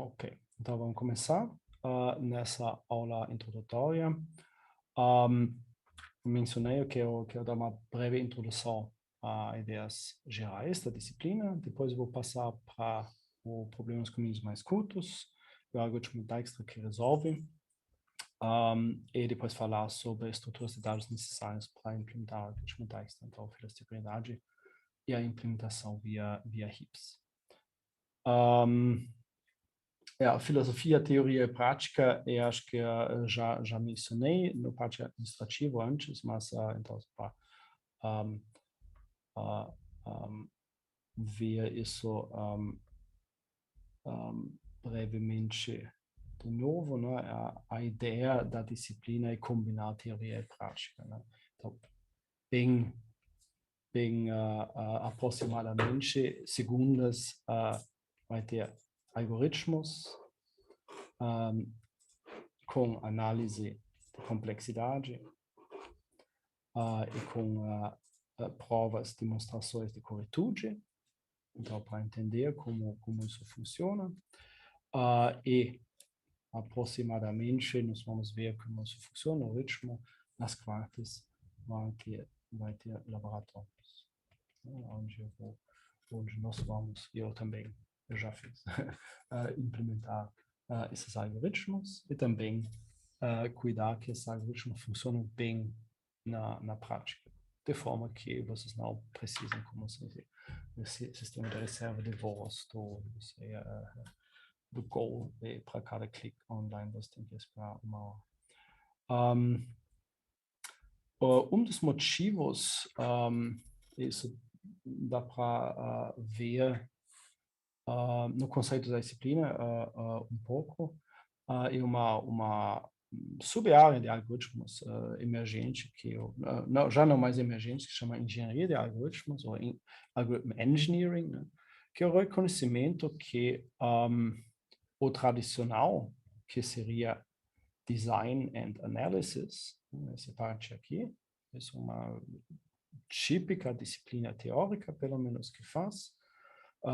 Ok, então vamos começar nessa aula introdutória. Mencionei que eu quero dar uma breve introdução a ideias gerais da disciplina, depois eu vou passar para os problemas comuns mais curtos, o algoritmo Dijkstra que resolve, e depois falar sobre estruturas de dados necessárias para implementar o algoritmo Dijkstra, então filoseguridade e a implementação via heaps. A filosofia, teoria e prática, eu acho que já mencionei no parte administrativo antes, mas então, para ver isso brevemente de novo, né? A ideia da disciplina é combinar teoria e prática, né? Então, bem aproximadamente segundas vai ter algoritmos com análise de complexidade e com provas, demonstrações de corretude, então para entender como isso funciona, e aproximadamente nós vamos ver como isso funciona, o ritmo, nas quartas vai ter laboratórios, onde nós vamos, eu também, eu já fiz, implementar esses algoritmos e também cuidar que esses algoritmos funcionem bem na prática, de forma que vocês não precisem, como se diz, esse sistema de reserva de voz do Go para cada clique online, você tem que esperar uma hora. Dos motivos, isso dá para ver no conceito da disciplina pouco, e uma sub-área de algoritmos emergente, que já não mais emergente, que se chama engenharia de algoritmos, ou algorithm engineering, né? Que é o reconhecimento que o tradicional, que seria design and analysis, essa parte aqui, é uma típica disciplina teórica, pelo menos que faz.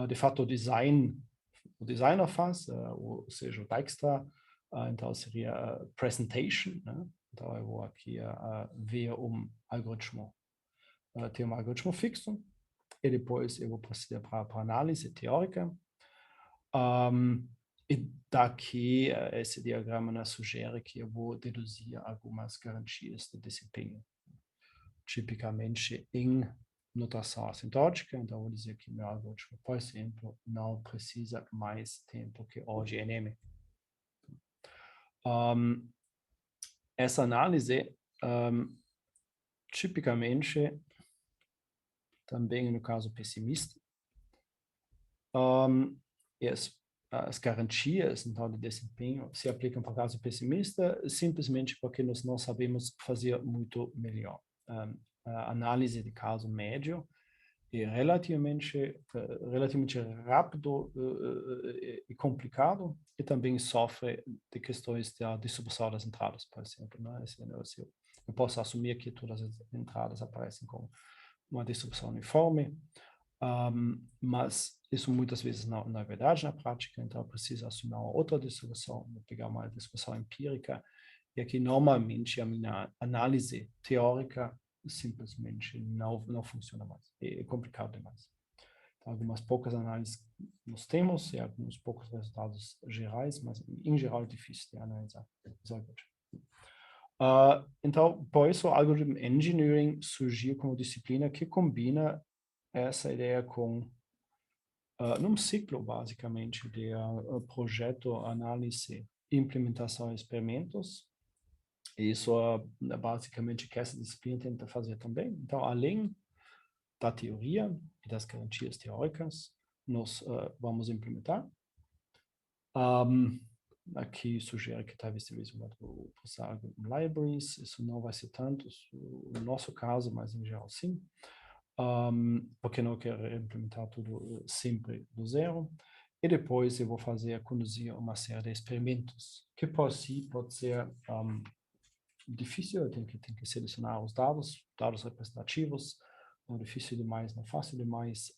De fato, o designer faz, ou seja, o Dijkstra, então seria presentation, né? Então eu vou aqui ver algoritmo, ter algoritmo fixo, e depois eu vou proceder para análise teórica. E daqui, esse diagrama, né, sugere que eu vou deduzir algumas garantias de desempenho, tipicamente em notação assintótica. Então, vou dizer que meu algoritmo, por exemplo, não precisa mais tempo que OGNM. Essa análise, tipicamente, também no caso pessimista, as garantias, então, de desempenho se aplicam para o caso pessimista simplesmente porque nós não sabemos fazer muito melhor. A análise de caso médio é relativamente rápido e complicado, e também sofre de questões da distribuição das entradas, por exemplo. Né? Eu posso assumir que todas as entradas aparecem com uma distribuição uniforme, mas isso muitas vezes não é verdade na prática, então eu preciso assumir uma outra distribuição, vou pegar uma distribuição empírica, e aqui normalmente a minha análise teórica simplesmente não funciona mais, é complicado demais. Então, algumas poucas análises nós temos e alguns poucos resultados gerais, mas em geral é difícil de analisar. Então, por isso, o Algorithm Engineering surgiu como disciplina que combina essa ideia com num ciclo, basicamente, de projeto, análise, implementação e experimentos. E isso é basicamente o que essa disciplina tenta fazer também. Então, além da teoria e das garantias teóricas, nós vamos implementar. Aqui sugere que talvez usar libraries, isso não vai ser tanto no nosso caso, mas em geral sim. Porque não quero implementar tudo sempre do zero. E depois eu vou conduzir uma série de experimentos, que por si pode ser difícil, eu tenho que selecionar os dados representativos, não difícil demais, não fácil demais,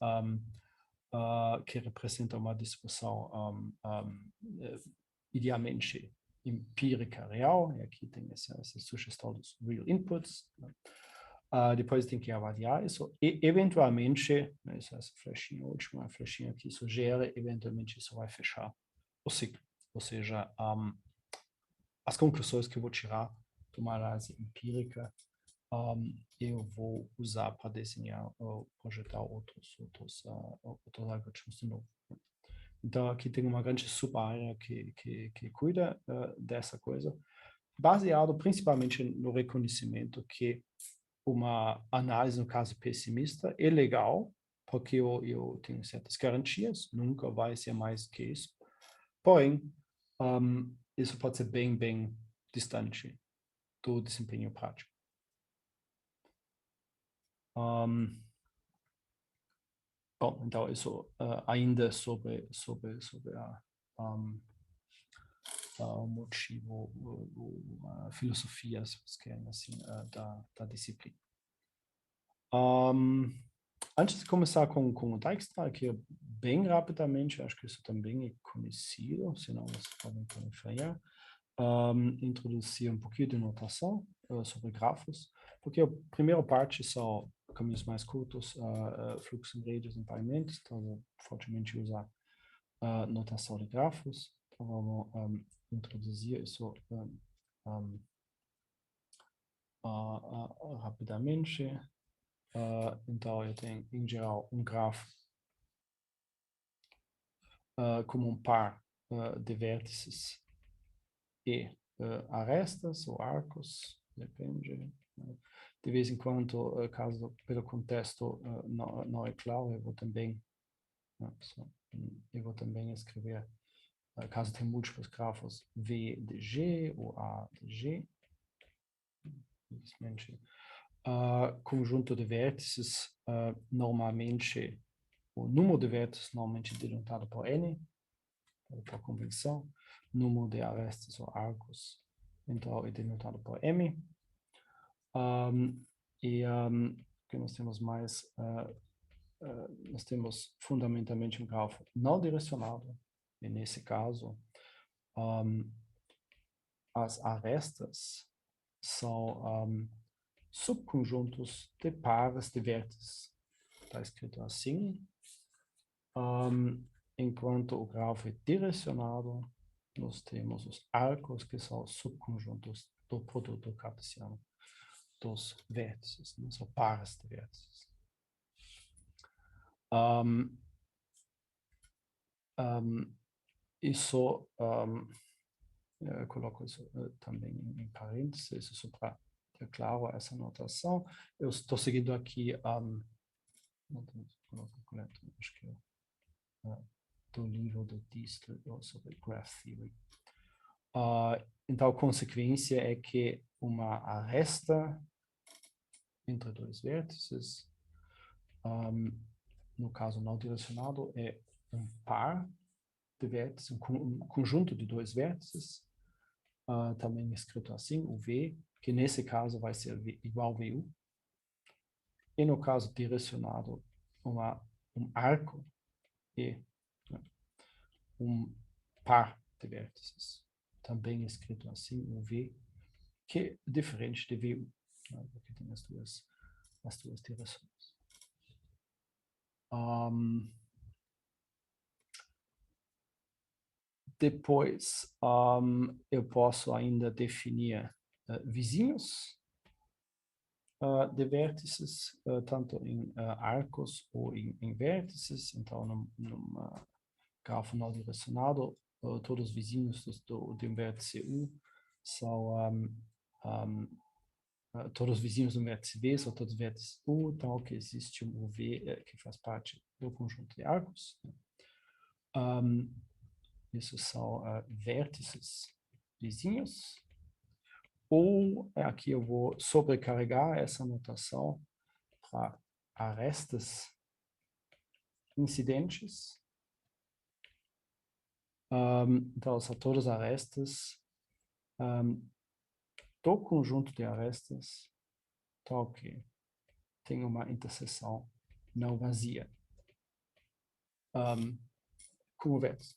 que representa uma distribuição idealmente empírica real, e aqui tem essa sugestão dos real inputs, né? Depois tem que avaliar isso, e eventualmente, né, essa flechinha, a última flechinha aqui sugere, eventualmente isso vai fechar o ciclo, ou seja, as conclusões que eu vou tirar de uma análise empírica, eu vou usar para desenhar ou projetar outros algoritmos de novo. Então, aqui tem uma grande sub-área que cuida dessa coisa, baseado principalmente no reconhecimento que uma análise, no caso pessimista, é legal, porque eu tenho certas garantias, nunca vai ser mais que isso. Porém, isso pode ser bem distante do desempenho prático. Bom, então, isso ainda sobre o motivo, a filosofia, se vocês querem, assim, da disciplina. Antes de começar com o Dijkstra, aqui bem rapidamente, acho que isso também é conhecido, senão vocês podem conferir, introduzir um pouquinho de notação sobre grafos, porque a primeira parte são caminhos mais curtos, fluxos, redes e paimentos, então eu vou fortemente usar notação de grafos, então vamos introduzir isso rapidamente. Então eu tenho, em geral, um grafo como um par de vértices e arestas ou arcos, depende. De vez em quando, caso pelo contexto não é claro, eu vou também escrever, caso tenha múltiplos grafos, V de G ou A de G. Conjunto de vértices, normalmente, o número de vértices normalmente é denotado por N, por convenção. Número de arestas ou arcos, então é denotado por M. Que nós temos mais, nós temos fundamentalmente um grafo não direcionado, e nesse caso, as arestas são subconjuntos de pares de vértices. Está escrito assim. Enquanto o grafo é direcionado, nós temos os arcos, que são subconjuntos do produto cartesiano dos vértices, né? São pares de vértices. Isso, eu coloco isso também em parênteses, isso para ter claro essa notação. Eu estou seguindo aqui, acho que do livro do Dijkstra sobre Graph Theory. Então, a consequência é que uma aresta entre dois vértices, no caso não direcionado, é um par de vértices, um conjunto de dois vértices, também escrito assim, o V, que nesse caso vai ser igual a VU. E no caso direcionado, um arco e um par de vértices, também escrito assim, o V, que é diferente de VU, né, porque tem as duas direções. Depois, eu posso ainda definir vizinhos de vértices, tanto em arcos ou em vértices. Então, num grafo não direcionado, todos os vizinhos do vértice U são todos os vizinhos do vértice V são todos vértices U, tal que existe um V que faz parte do conjunto de arcos. Isso são vértices vizinhos. Ou aqui eu vou sobrecarregar essa notação para arestas incidentes. Então, são todas arestas do conjunto de arestas, tal que tem uma interseção não vazia. com o vértice.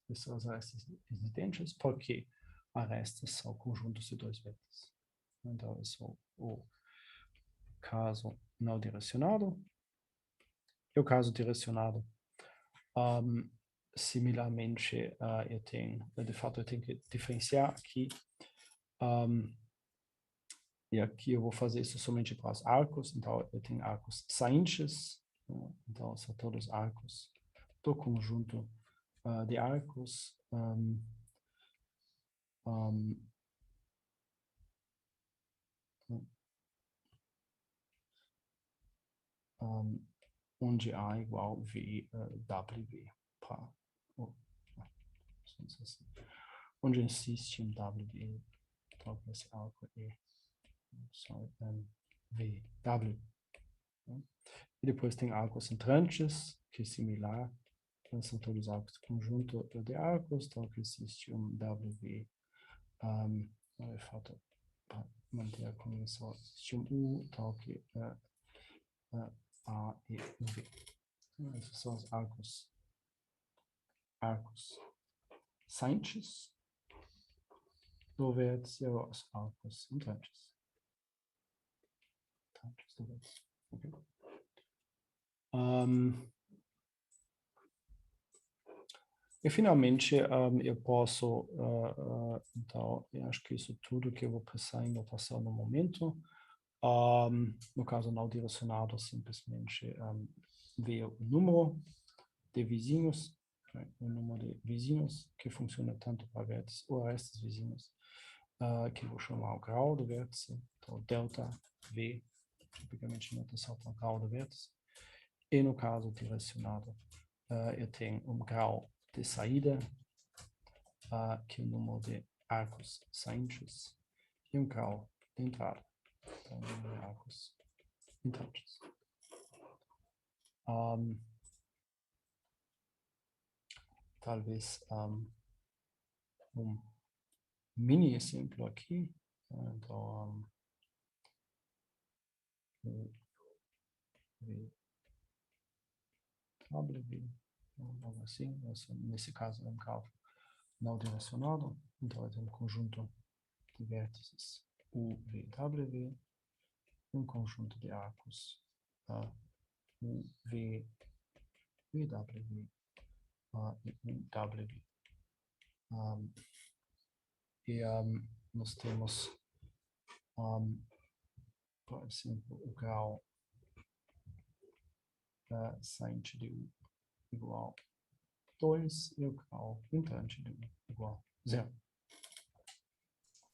Essas arestas existentes, porque arestas são conjuntos de dois vértices. Então, esse é o caso não direcionado. E o caso direcionado, similarmente, eu tenho que diferenciar aqui. E aqui eu vou fazer isso somente para os arcos. Então, eu tenho arcos saintes. Então, são todos arcos do conjunto de arcos. Onde A igual V, W. Onde existe um W, então esse arco é só V, W. E depois tem arcos entrantes, que é similar. Então, são todos arcos do conjunto de arcos, então que existe um W. Falta para manter a convenção. Existe um U, então que A e V. Esses são os arcos saintes do vértice e os arcos entrantes. Okay. E finalmente eu posso, então, eu acho que isso é tudo que eu vou precisar em notação no momento. No caso não direcionado, simplesmente ver o número de vizinhos, o número de vizinhos que funciona tanto para vértices ou arestas vizinhos, que eu vou chamar o grau do vértice, então delta V, tipicamente notação para o grau do vértice. E no caso direcionado, eu tenho um grau de saída, que é o número de arcos saintes, e um grau de entrada, então o número de arcos entrantes. Talvez um mini exemplo aqui, então W, algo assim, nesse caso é um grau não direcionado, então eu tenho um conjunto de vértices UVW, um conjunto de arcos UV, VW e UW. E nós temos, por exemplo, o grau sainte de U igual 2 e o grau entrante de U igual 0.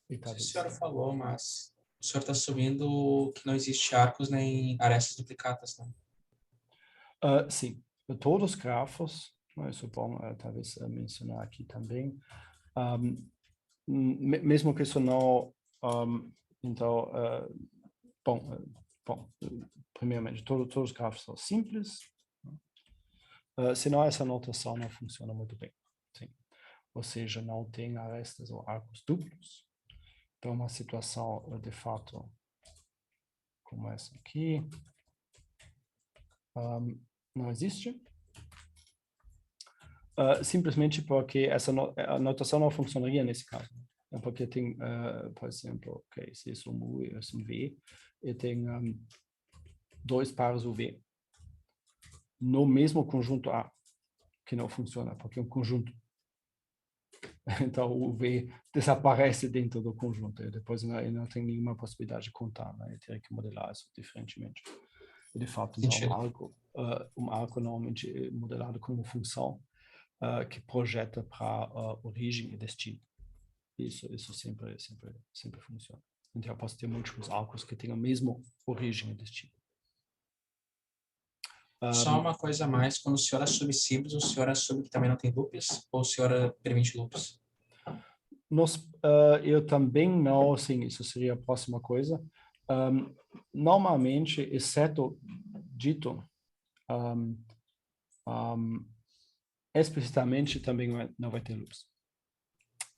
Não sei se a senhora falou, mas o senhor está assumindo que não existe arcos nem arestas duplicadas, né? Sim, todos os grafos, isso é bom talvez mencionar aqui também, mesmo que isso não, então, primeiramente, todos os grafos são simples, senão essa notação não funciona muito bem. Sim. Ou seja, não tem arestas ou arcos duplos. Então, uma situação, de fato, como essa aqui, não existe. Simplesmente porque a notação não funcionaria nesse caso. Porque tem, por exemplo, se isso é um U e isso é um V, e tem dois pares UV no mesmo conjunto A, que não funciona, porque é um conjunto. Então, o V desaparece dentro do conjunto, e depois não tem nenhuma possibilidade de contar, né? Eu teria que modelar isso diferentemente. E, de fato, então, um arco normalmente é modelado como função que projeta para origem e destino. Isso sempre funciona. Então, eu posso ter múltiplos arcos que tenham a mesma origem e destino. Só uma coisa a mais, quando o senhor assume simples, o senhor assume que também não tem loops, ou o senhor permite loops? Eu também não, sim, isso seria a próxima coisa. Normalmente, exceto dito, explicitamente também não vai ter loops.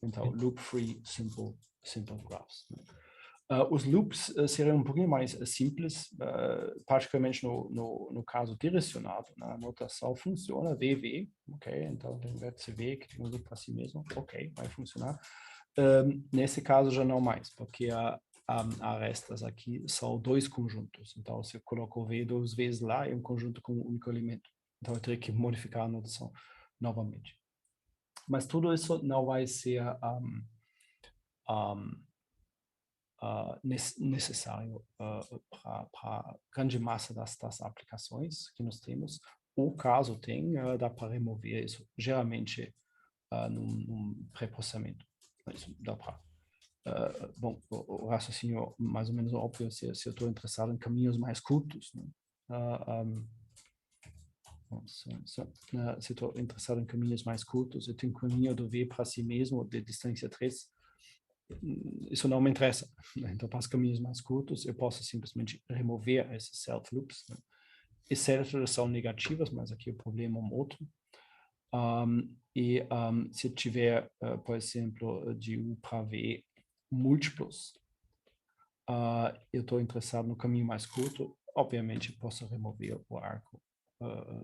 Então, loop-free simple graphs. Né? Os loops seriam um pouquinho mais simples, particularmente no caso direcionado. Na notação funciona VV, ok? Então tem vértice V que tem um loop para si mesmo, ok, vai funcionar. Nesse caso já não mais, porque arestas aqui são dois conjuntos. Então você colocou V duas vezes lá e um conjunto com um único elemento. Então eu teria que modificar a notação novamente. Mas tudo isso não vai ser necessário para a grande massa das aplicações que nós temos. O caso tem, dá para remover isso, geralmente num pré-processamento. Isso dá para. Bom, o raciocínio mais ou menos óbvio se eu estou interessado em caminhos mais curtos. Né? Se eu estou interessado em caminhos mais curtos, eu tenho um caminho do V para si mesmo, de distância 3, isso não me interessa. Né? Então, para os caminhos mais curtos, eu posso simplesmente remover esses self-loops. Né? E self são negativas, mas aqui o problema é um outro. Se eu tiver, por exemplo, de U para V múltiplos, eu estou interessado no caminho mais curto, obviamente eu posso remover o arco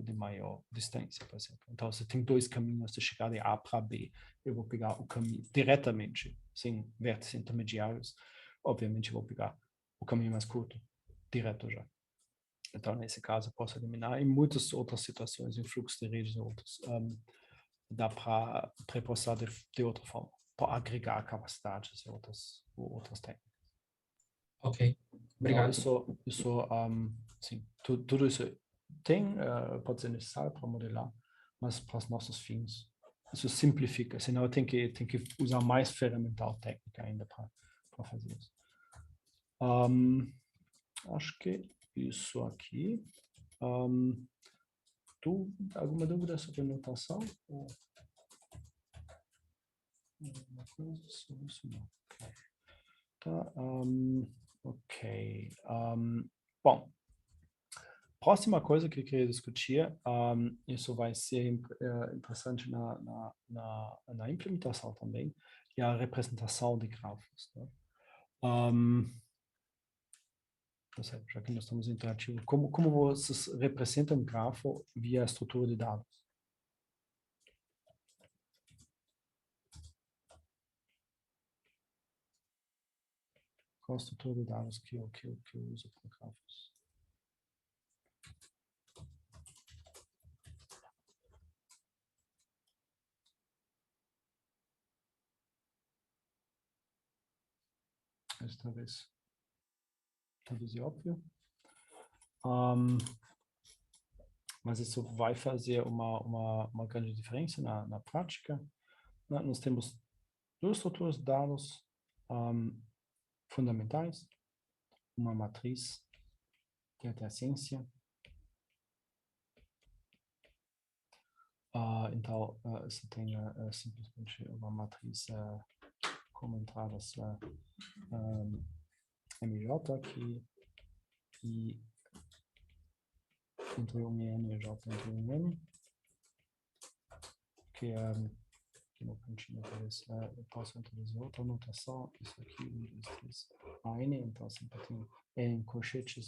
de maior distância, por exemplo. Então, se tem dois caminhos de chegar de A para B, eu vou pegar o caminho diretamente, sem vértices intermediários, obviamente eu vou pegar o caminho mais curto, direto já. Então, nesse caso, eu posso eliminar. Em muitas outras situações, em fluxo de redes e outros, dá para pré-processar de outra forma, para agregar capacidades e outras técnicas. Ok, obrigado. Então, sim, tudo isso tem, pode ser necessário para modelar, mas para os nossos fins, isso simplifica, senão eu tenho que usar mais ferramental técnica ainda para fazer isso. Acho que isso aqui. Alguma dúvida sobre notação? Ou alguma coisa sobre isso? Não. Tá, ok. Bom, próxima coisa que eu queria discutir, isso vai ser interessante na implementação também, é a representação de grafos. Né? Já que nós estamos interativos, como vocês representam um grafo via estrutura de dados? Qual a estrutura de dados que eu uso para grafos? Isso talvez é óbvio. Mas isso vai fazer uma grande diferença na prática. Né? Nós temos duas estruturas de dados fundamentais, uma matriz de adjacência. Então, você tem simplesmente uma matriz com entradas MJ aqui e entre 1 e N e J entre 1 e N, que no cantinho aparece, eu posso introduzir outra notação, isso aqui, 1, 2, 3, a N, então sempre tem N em colchetes,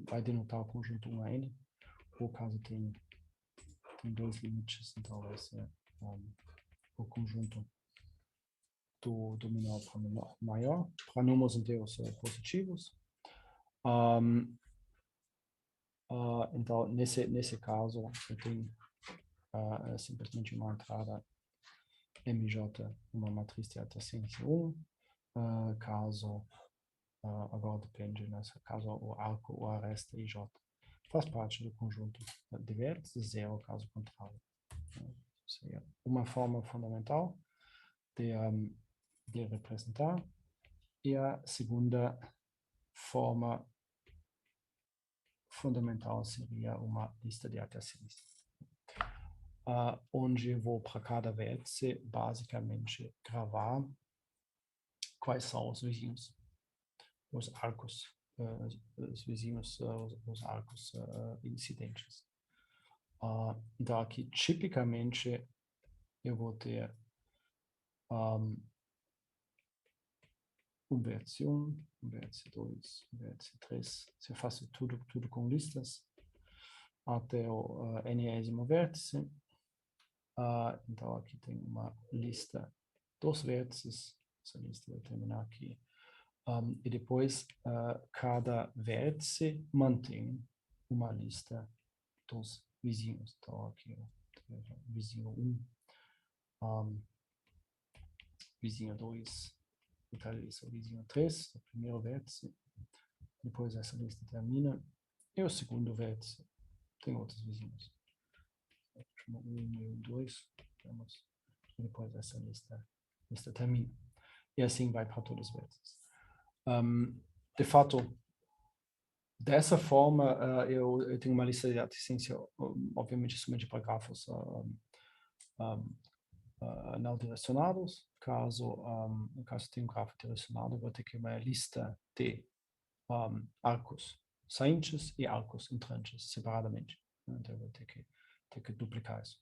vai denotar o conjunto 1 a N, ou caso tem dois limites, então vai ser o conjunto do menor para maior, para números inteiros positivos. Então, nesse caso, eu tenho simplesmente uma entrada MJ, uma matriz de adjacência 1, caso, agora depende, nesse caso, o arco, o aresta IJ faz parte do conjunto de vértices, 0 caso contrário. Seria uma forma fundamental de representar, e a segunda forma fundamental seria uma lista de adjacências. Onde eu vou para cada vértice basicamente gravar quais são os vizinhos, os arcos, os vizinhos, os arcos incidentes. Então aqui tipicamente eu vou ter vértice 1, vértice 2, vértice 3. Se eu faço tudo com listas, até o enésimo vértice. Então, aqui tem uma lista dos vértices. Essa lista vai terminar aqui. E depois, cada vértice mantém uma lista dos vizinhos. Então, aqui, vizinho 1, vizinho 2, o vizinho 3, o primeiro vértice. Depois, essa lista termina. E o segundo vértice tem outros vizinhos. 1 e 2. E depois, essa lista termina. E assim vai para todos os vértices. De fato, dessa forma, eu tenho uma lista de adjacência, obviamente, somente para grafos não direcionados. Caso tenha um grafo direcionado, vou ter que uma lista de arcos saintes e arcos entrantes separadamente. Então, eu vou ter que duplicar isso.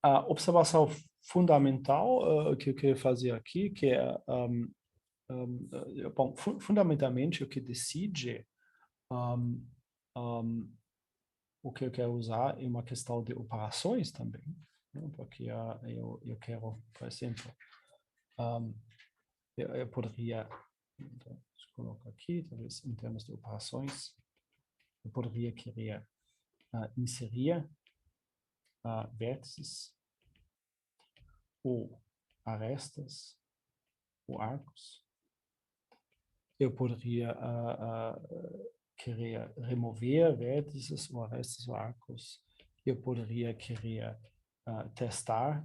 A observação fundamental que eu queria fazer aqui, que é, bom, fundamentalmente, o que decide o que eu quero usar é uma questão de operações também, né? Porque eu quero, por exemplo, eu poderia, então, eu coloco aqui, talvez em termos de operações, eu poderia querer inserir vértices ou arestas ou arcos. Eu poderia querer remover vértices ou arestas ou arcos. Eu poderia querer testar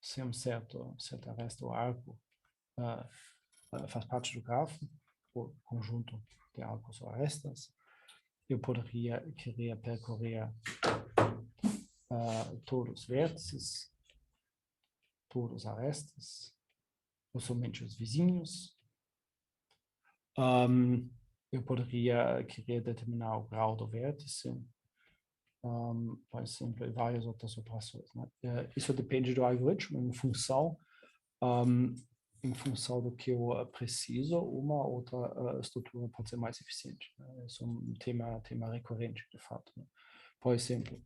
se um certo aresta ou arco faz parte do grafo, o conjunto de arcos ou arestas. Eu poderia querer percorrer todos os vértices, todos os arestas, ou somente os vizinhos. Eu poderia querer determinar o grau do vértice, por exemplo, e várias outras operações, né? Isso depende do algoritmo, em função do que eu preciso, uma outra estrutura pode ser mais eficiente, né? Isso é um tema recorrente, de fato, né? Por exemplo,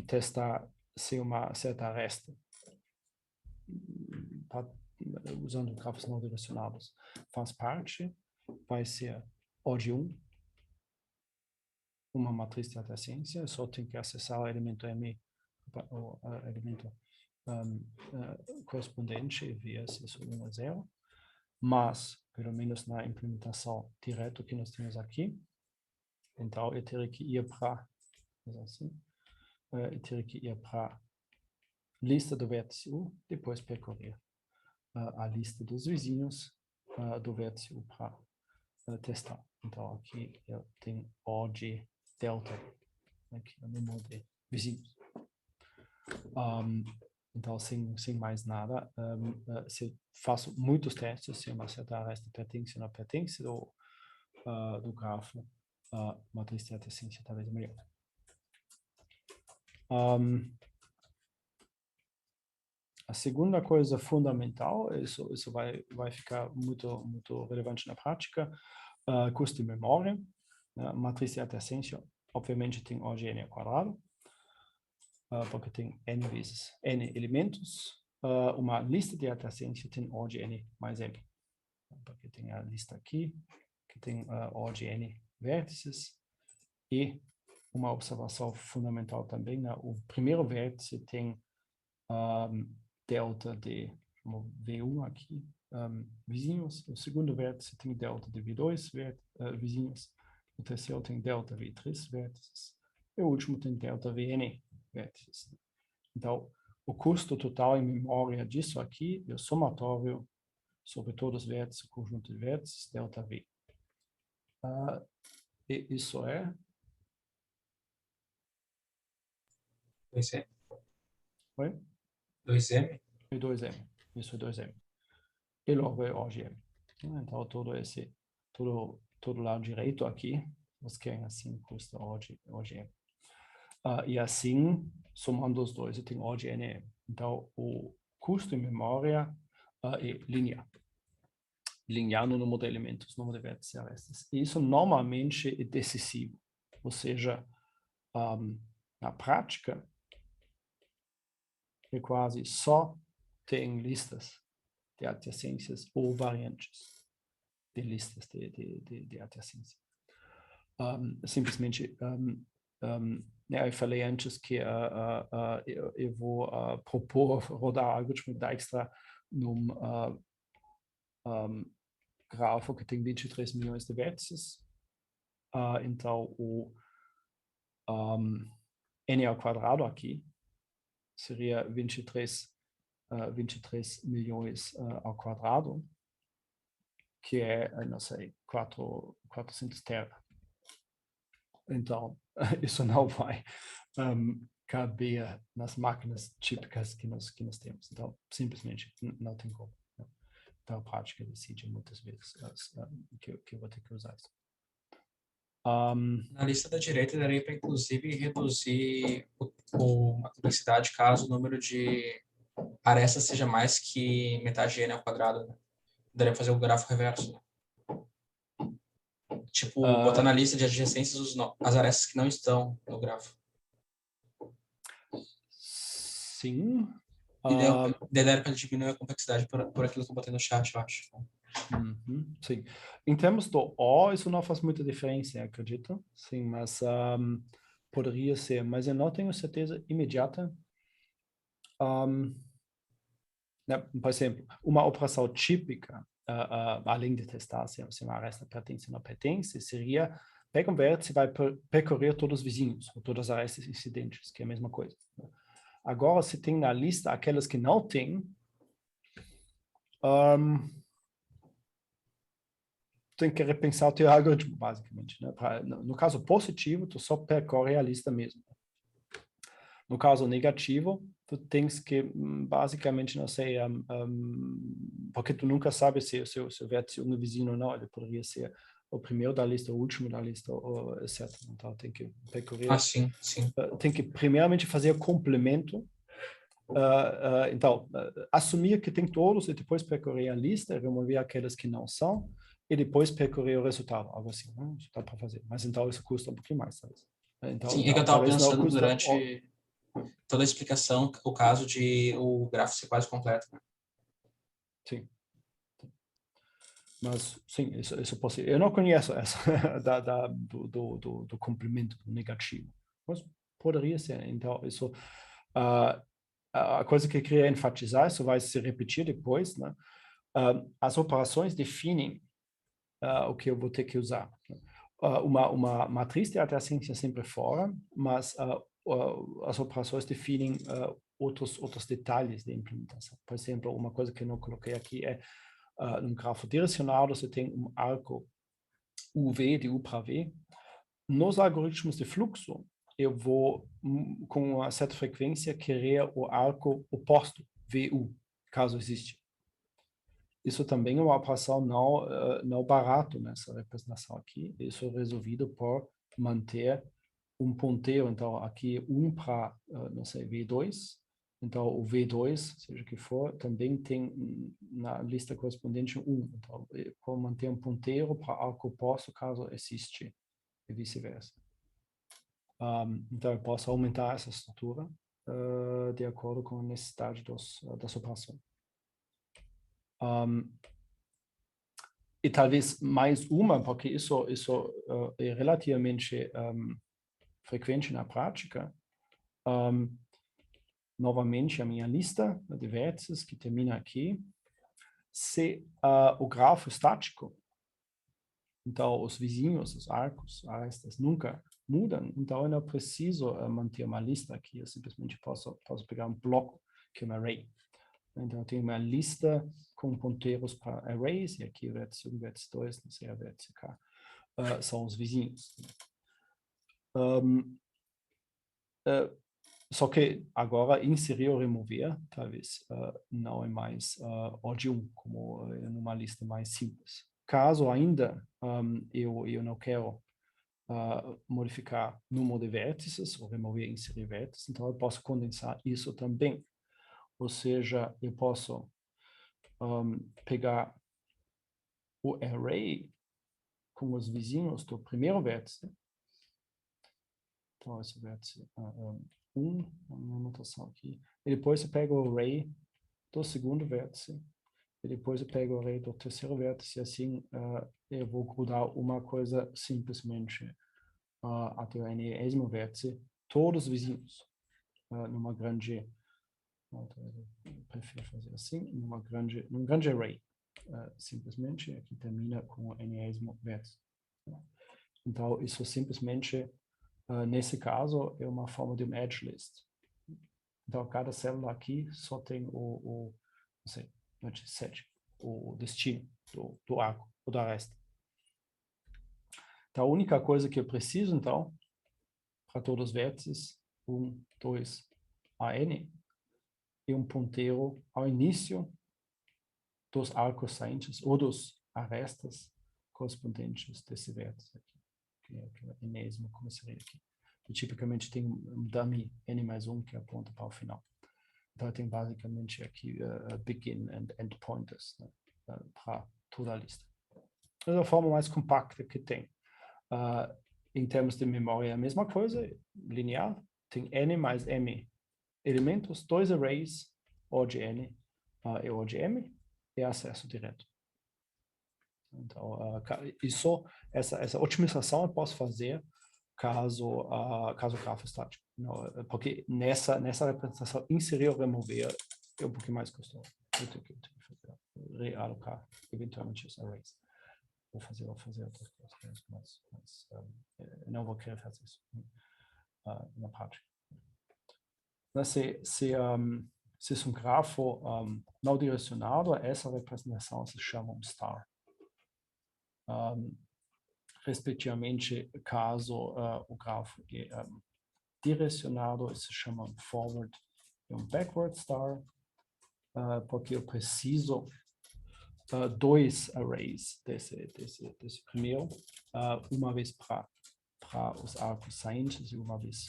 testar se uma certa aresta, usando grafos não direcionados, faz parte, vai ser O de 1, uma matriz de adjacência, só tem que acessar o elemento M, o elemento correspondente e ver se isso 1 é 0. Mas, pelo menos na implementação direta que nós temos aqui, então eu teria que ir para, lista do vértice U, depois percorrer a lista dos vizinhos do vértice U para testar. Então, aqui eu tenho O de delta, aqui é o número de vizinhos. Então, sem mais nada, se eu faço muitos testes, se uma certa aresta pertence ou não pertence do grafo, matriz de adjacência talvez é melhor. A segunda coisa fundamental, isso vai ficar muito relevante na prática, custo de memória. Matriz de adjacência, obviamente, tem O de n ao quadrado, porque tem n vezes n elementos. Uma lista de adjacência tem O de n mais m, porque tem a lista aqui, que tem O de n vértices, e uma observação fundamental também, né? O primeiro vértice tem delta de V1 aqui, vizinhos. O segundo vértice tem delta de V2 vizinhos. O terceiro tem delta V3 vértices. E o último tem delta Vn vértices. Então, o custo total em memória disso aqui é o somatório sobre todos os vértices, o conjunto de vértices, delta V. E isso é 2M. Oi? 2M? E 2M. Isso é 2M. E logo é OGM. Então, todo lado direito aqui, nós queremos assim, custa OGM. E assim, somando os dois, eu tenho OGNM. Então, o custo em memória é linear. Linear no número de elementos, número de vértices e arestas. E isso normalmente é decisivo. Ou seja, na prática, é quase só tem listas de adjacências ou variantes de listas de adjacência. Simplesmente, eu falei antes que eu vou propor rodar algoritmo Dijkstra num grafo que tem 23 milhões de vértices. Então, o n ao quadrado aqui seria 23 milhões ao quadrado, que é, não sei, 400 tera. Então, isso não vai caber nas máquinas típicas que nós temos. Então, simplesmente não tem como. Né? Então, a prática decide muitas vezes que eu vou ter que usar isso. Na lista da direita, daria para, inclusive, reduzir a complexidade caso o número de arestas seja mais que metade de n ao quadrado. Né? Daria para fazer o grafo reverso. Né? Tipo, botar na lista de adjacências as arestas que não estão no grafo. Sim. E daí daria para diminuir a complexidade por aquilo que eu botei no chat, eu acho. Sim. Em termos do O, isso não faz muita diferença, acredito. Sim, mas poderia ser. Mas eu não tenho certeza imediata. Né, por exemplo, uma operação típica, além de testar se uma aresta pertence ou não pertence, seria pega um vértice e vai percorrer todos os vizinhos, ou todas as arestas incidentes, que é a mesma coisa. Né? Agora, se tem na lista aquelas que não tem, tem que repensar o teu algoritmo, basicamente. Né? No caso positivo, tu só percorre a lista mesmo. No caso negativo, tu tens que, basicamente, não sei, porque tu nunca sabe se o seu vértice é um vizinho ou não, ele poderia ser o primeiro da lista, o último da lista, etc. Então, tem que percorrer. Sim. Tem que, primeiramente, fazer complemento. Então, assumir que tem todos e depois percorrer a lista, remover aquelas que não são, e depois percorrer o resultado, algo assim. Né? Isso dá para fazer. Mas então isso custa um pouquinho mais, talvez. Então, Sim, é que eu estava talvez não pensando custa... durante toda a explicação, o caso de o gráfico ser quase completo. Né? Sim. Mas, sim, isso é possível. Eu não conheço essa do complemento negativo. Mas poderia ser. Então, isso... a coisa que eu queria enfatizar, isso vai se repetir depois, né? As operações definem o que eu vou ter que usar. Uma matriz de adjacência sempre fora, mas as operações definem outros detalhes da implementação. Por exemplo, uma coisa que eu não coloquei aqui é no grafo direcionado você tem um arco UV de U para V. Nos algoritmos de fluxo, eu vou, com uma certa frequência, querer o arco oposto, VU, caso existe. Isso também é uma operação não barato nessa representação aqui. Isso é resolvido por manter um ponteiro. Então, aqui 1 para, não sei, V2. Então, o V2, seja o que for, também tem na lista correspondente 1. Então, por manter um ponteiro para arco oposto, caso existe, e vice-versa. Então, eu posso aumentar essa estrutura de acordo com a necessidade das operações. E talvez mais uma, porque isso é relativamente frequente na prática. Novamente, a minha lista de vértices, que termina aqui. Se o grafo estático, então os vizinhos, os arcos, arestas nunca mudam, então eu não preciso manter uma lista aqui, eu simplesmente posso pegar um bloco, que é um array. Então, eu tenho uma lista com ponteiros para arrays, e aqui o vértice 1, vértice 2, não sei, a vértice K, são os vizinhos. Só que agora inserir ou remover, talvez não é mais OD1, como numa lista mais simples. Caso ainda eu não quero modificar número de vértices, ou remover e inserir vértices, então eu posso condensar isso também. Ou seja, eu posso pegar o array com os vizinhos do primeiro vértice. Então, esse vértice 1, uma anotação aqui. E depois eu pego o array do segundo vértice. E depois eu pego o array do terceiro vértice. E assim eu vou grudar uma coisa simplesmente até o enésimo vértice. Todos os vizinhos. Numa grande... Eu prefiro fazer assim. Num grande array. Simplesmente, aqui termina com o enésimo vértice. Então, isso simplesmente, nesse caso, é uma forma de um edge list. Então, cada célula aqui só tem o destino do arco, ou da aresta. Então, a única coisa que eu preciso, então, para todos os vértices, 1, 2, AN, é um ponteiro ao início dos arcos saintes, ou dos arestas correspondentes desse vértice aqui, que é o enésimo, como seria aqui. E tipicamente tem um dummy n+1 que aponta para o final. Então tem basicamente aqui begin and end pointers, né, para toda a lista. Essa é a forma mais compacta que tem. Em termos de memória, a mesma coisa, linear, tem n mais m elementos, 2 arrays, O de n e O de m, e acesso direto. Então, essa otimização eu posso fazer caso o grafo estático. Porque nessa representação, inserir ou remover é um pouquinho mais custoso. Eu tenho que realocar eventualmente os arrays. Vou fazer outras coisas, mas não vou querer fazer isso na prática. Se é um grafo não direcionado, essa representação se chama um star. Respectivamente, caso o grafo é direcionado, se chama um forward e um backward star, porque eu preciso 2 arrays desse primeiro, uma vez para os arcos saintes e uma vez,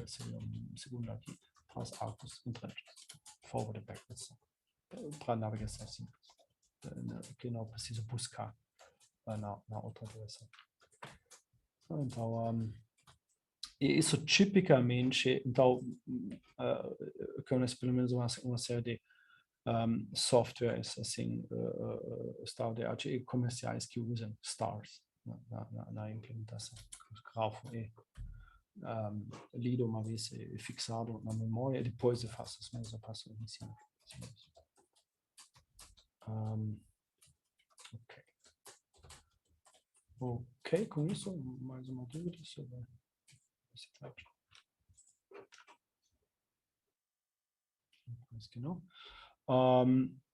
seria um segundo aqui, para os arcos entrantes, forward e backward star, para navegação simples, que não preciso buscar na outra direção. Então, isso tipicamente, então, conheço pelo menos uma série de softwares, assim, estado de arte e comerciais que usam stars na implementação. O grafo é lido uma vez, é fixado na memória, e depois eu faço as mesmas operações em cima. Ok. Ok, com isso, mais uma dúvida sobre esse type? Parece que não.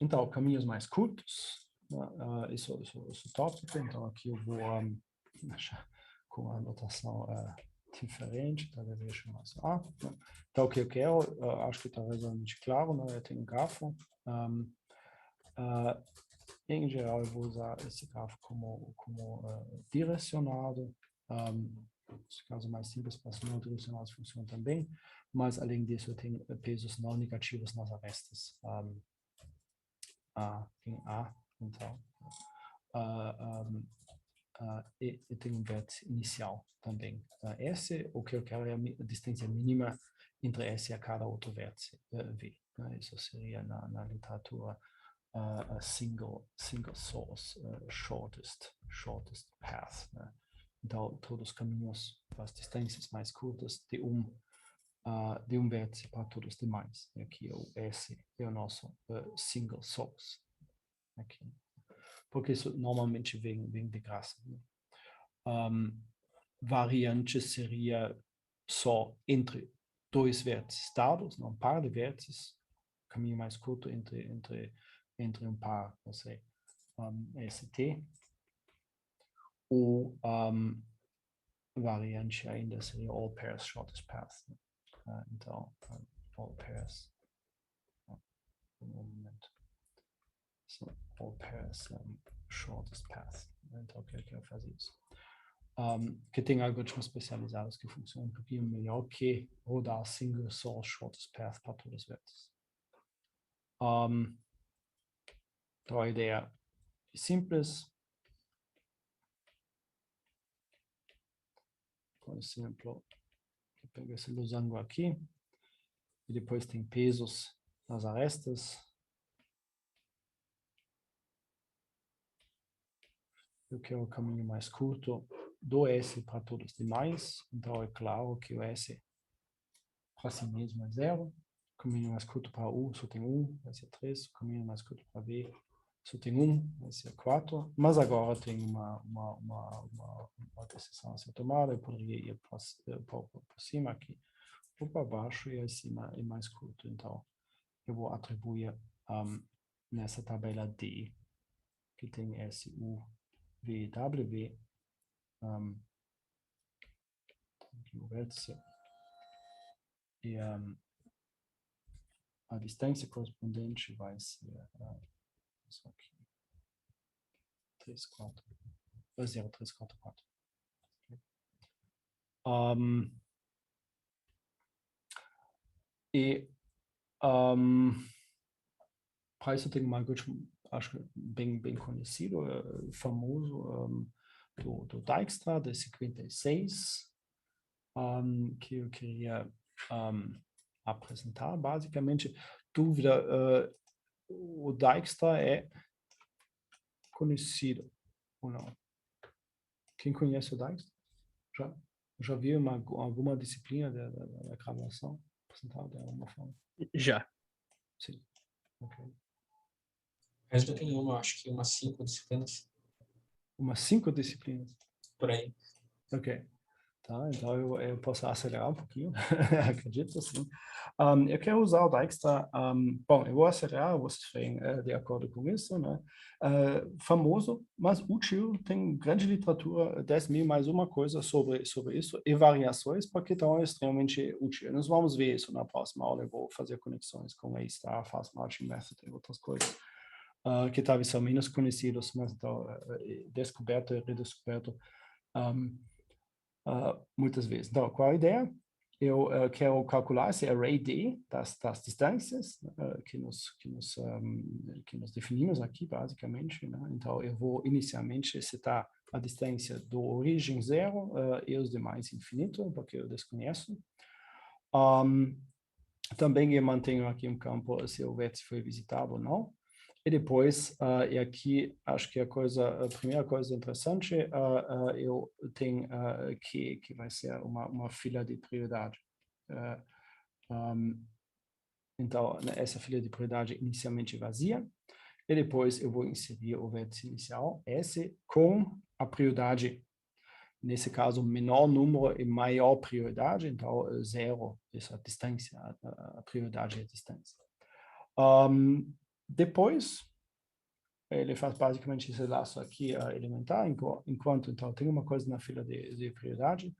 Então, caminhos mais curtos, isso é o tópico, então aqui eu vou com a anotação diferente, talvez eu chame mais então o que eu quero, acho que está razoavelmente claro, né? Eu tenho um grafo, em geral eu vou usar esse grafo como direcionado, nesse caso mais simples, para os não direcionados funciona também, mas além disso eu tenho pesos não negativos nas arestas. Em A, então, e tem um vértice inicial também. S, o que eu quero é a distância mínima entre S e a cada outro vértice, V. Isso seria na literatura a single source, shortest path. Então, todos os caminhos, as distâncias mais curtas de um vértice para todos os demais. Aqui o S é o nosso single source. Aqui. Porque isso normalmente vem de graça. Variante seria só entre 2 vértices dados, não um par de vértices, caminho mais curto entre um par, não sei, ST, ou variante ainda seria all pairs shortest path. Então, all pairs, um momento. So, all pairs shortest path. Então, eu quero fazer isso. Que tem algoritmos especializados que funcionam um pouquinho melhor que rodar single source shortest path para todos os vértices. Então, a ideia é simples. Por exemplo, eu pego esse losango aqui, e depois tem pesos nas arestas. Eu quero o caminho mais curto do S para todos os demais, então é claro que o S para si mesmo é 0. O caminho mais curto para U só tem 1, vai ser 3. O caminho mais curto para V só tem 1, vai ser 4. Mas agora tem uma decisão a ser tomada. Eu poderia ir por cima aqui ou para baixo, e acima é mais curto. Então, eu vou atribuir nessa tabela D, que tem S, U, V, W, aqui o vértice, e a distância correspondente vai ser isso aqui, 3, 4, 0, 3, 4, 4. E para isso tem um algoritmo, acho bem conhecido, famoso, do Dijkstra, de 56, que eu queria apresentar. Basicamente, dúvida, o Dijkstra é conhecido ou não? Quem conhece o Dijkstra? Já viu alguma disciplina da graduação apresentada de alguma forma? Já. Sim. Ok. Mais do que nenhuma, acho que umas 5 disciplinas Umas 5 disciplinas. por aí. Ok. Tá, então eu posso acelerar um pouquinho, acredito, sim. Eu quero usar o Dijkstra, bom, eu vou acelerar, vocês veem de acordo com isso, né? Famoso, mas útil, tem grande literatura, 10.000 mais uma coisa sobre isso, e variações, porque então é extremamente útil. Nós vamos ver isso na próxima aula, eu vou fazer conexões com A-star, Fast Marching Method e outras coisas, que talvez são menos conhecidos, mas então descoberto e redescoberto muitas vezes. Então, qual a ideia? Eu quero calcular esse array D das distâncias que nós definimos aqui, basicamente, né? Então, eu vou inicialmente setar a distância do origem 0 e os demais infinito, porque eu desconheço. Também eu mantenho aqui um campo se o vértice foi visitado ou não. E depois, e aqui acho que a primeira coisa interessante, eu tenho que vai ser uma fila de prioridade. Então, essa fila de prioridade inicialmente vazia, e depois eu vou inserir o vértice inicial, S, com a prioridade, nesse caso, menor número e maior prioridade, então 0, essa distância, a prioridade é a distância. Depois, ele faz basicamente esse laço aqui elementar, enquanto então tem uma coisa na fila de prioridade,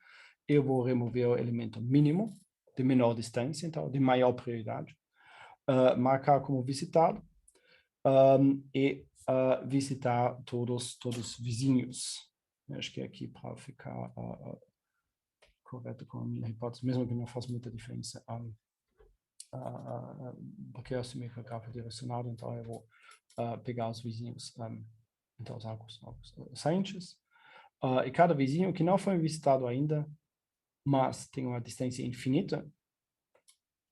eu vou remover o elemento mínimo de menor distância, então de maior prioridade, marcar como visitado e visitar todos os vizinhos. Eu acho que aqui para ficar correto com a minha hipótese, mesmo que não faça muita diferença, porque eu assumi que a grafo direcionado, então eu vou pegar os vizinhos, então os arcos saintes, e cada vizinho que não foi visitado ainda, mas tem uma distância infinita,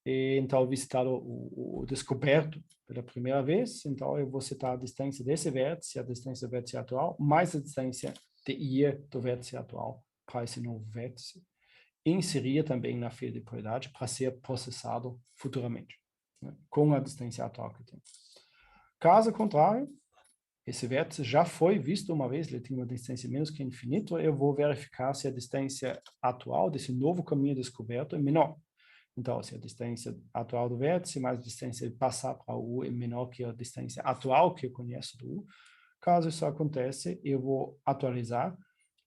e então visitado o descoberto pela primeira vez, então eu vou setar a distância desse vértice, a distância do vértice atual, mais a distância de ir do vértice atual para esse novo vértice, e inserir também na fila de prioridade para ser processado futuramente, né, com a distância atual que tem. Caso contrário, esse vértice já foi visto uma vez, ele tem uma distância menos que infinito, eu vou verificar se a distância atual desse novo caminho descoberto é menor. Então, se a distância atual do vértice mais a distância de passar para o U é menor que a distância atual que eu conheço do U, caso isso aconteça, eu vou atualizar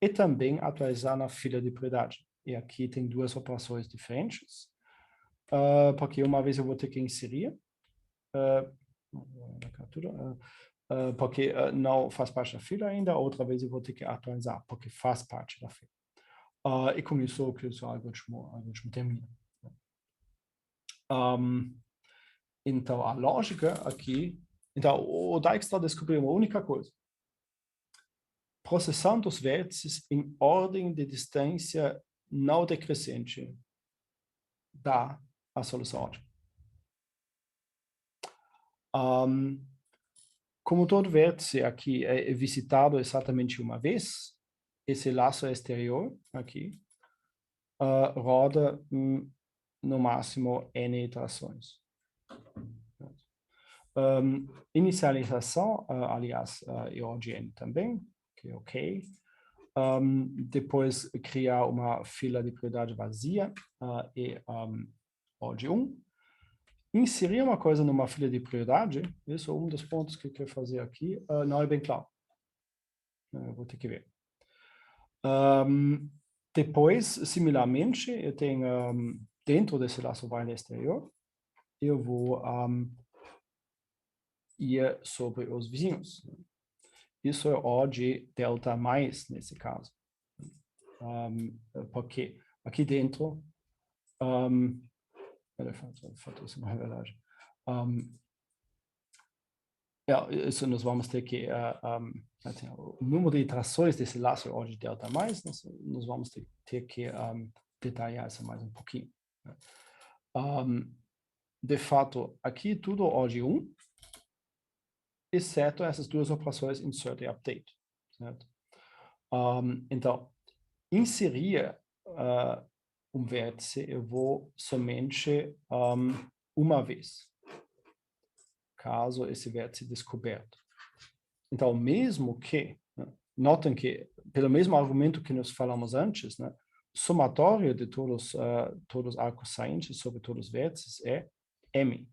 e também atualizar na fila de prioridade. E aqui tem duas operações diferentes, porque uma vez eu vou ter que inserir, porque não faz parte da fila ainda, outra vez eu vou ter que atualizar, porque faz parte da fila. E com isso, o algoritmo termina. Então, a lógica aqui... Então, o Dijkstra descobriu uma única coisa. Processando os vértices em ordem de distância não decrescente dá a solução ótima. Como todo vértice aqui é visitado exatamente uma vez, esse laço exterior aqui roda no máximo n iterações. Inicialização, aliás, é O de n também, que é ok. Depois criar uma fila de prioridade vazia e O de 1. Inserir uma coisa numa fila de prioridade, isso é um dos pontos que eu quero fazer aqui, não é bem claro. Eu vou ter que ver. Depois, similarmente, eu tenho dentro desse laço while exterior, eu vou ir sobre os vizinhos. Isso é O de delta mais nesse caso. Porque aqui dentro, isso não é verdade. Isso nós vamos ter que, o número de iterações desse laço é O de delta mais, nós vamos ter que detalhar isso mais um pouquinho. De fato, aqui tudo O de 1, exceto essas duas operações insert e update. Certo? Então, inserir um vértice eu vou somente uma vez, caso esse vértice descoberto. Então, mesmo que, notem que, pelo mesmo argumento que nós falamos antes, o somatório de todos os arcos saintes sobre todos os vértices é M.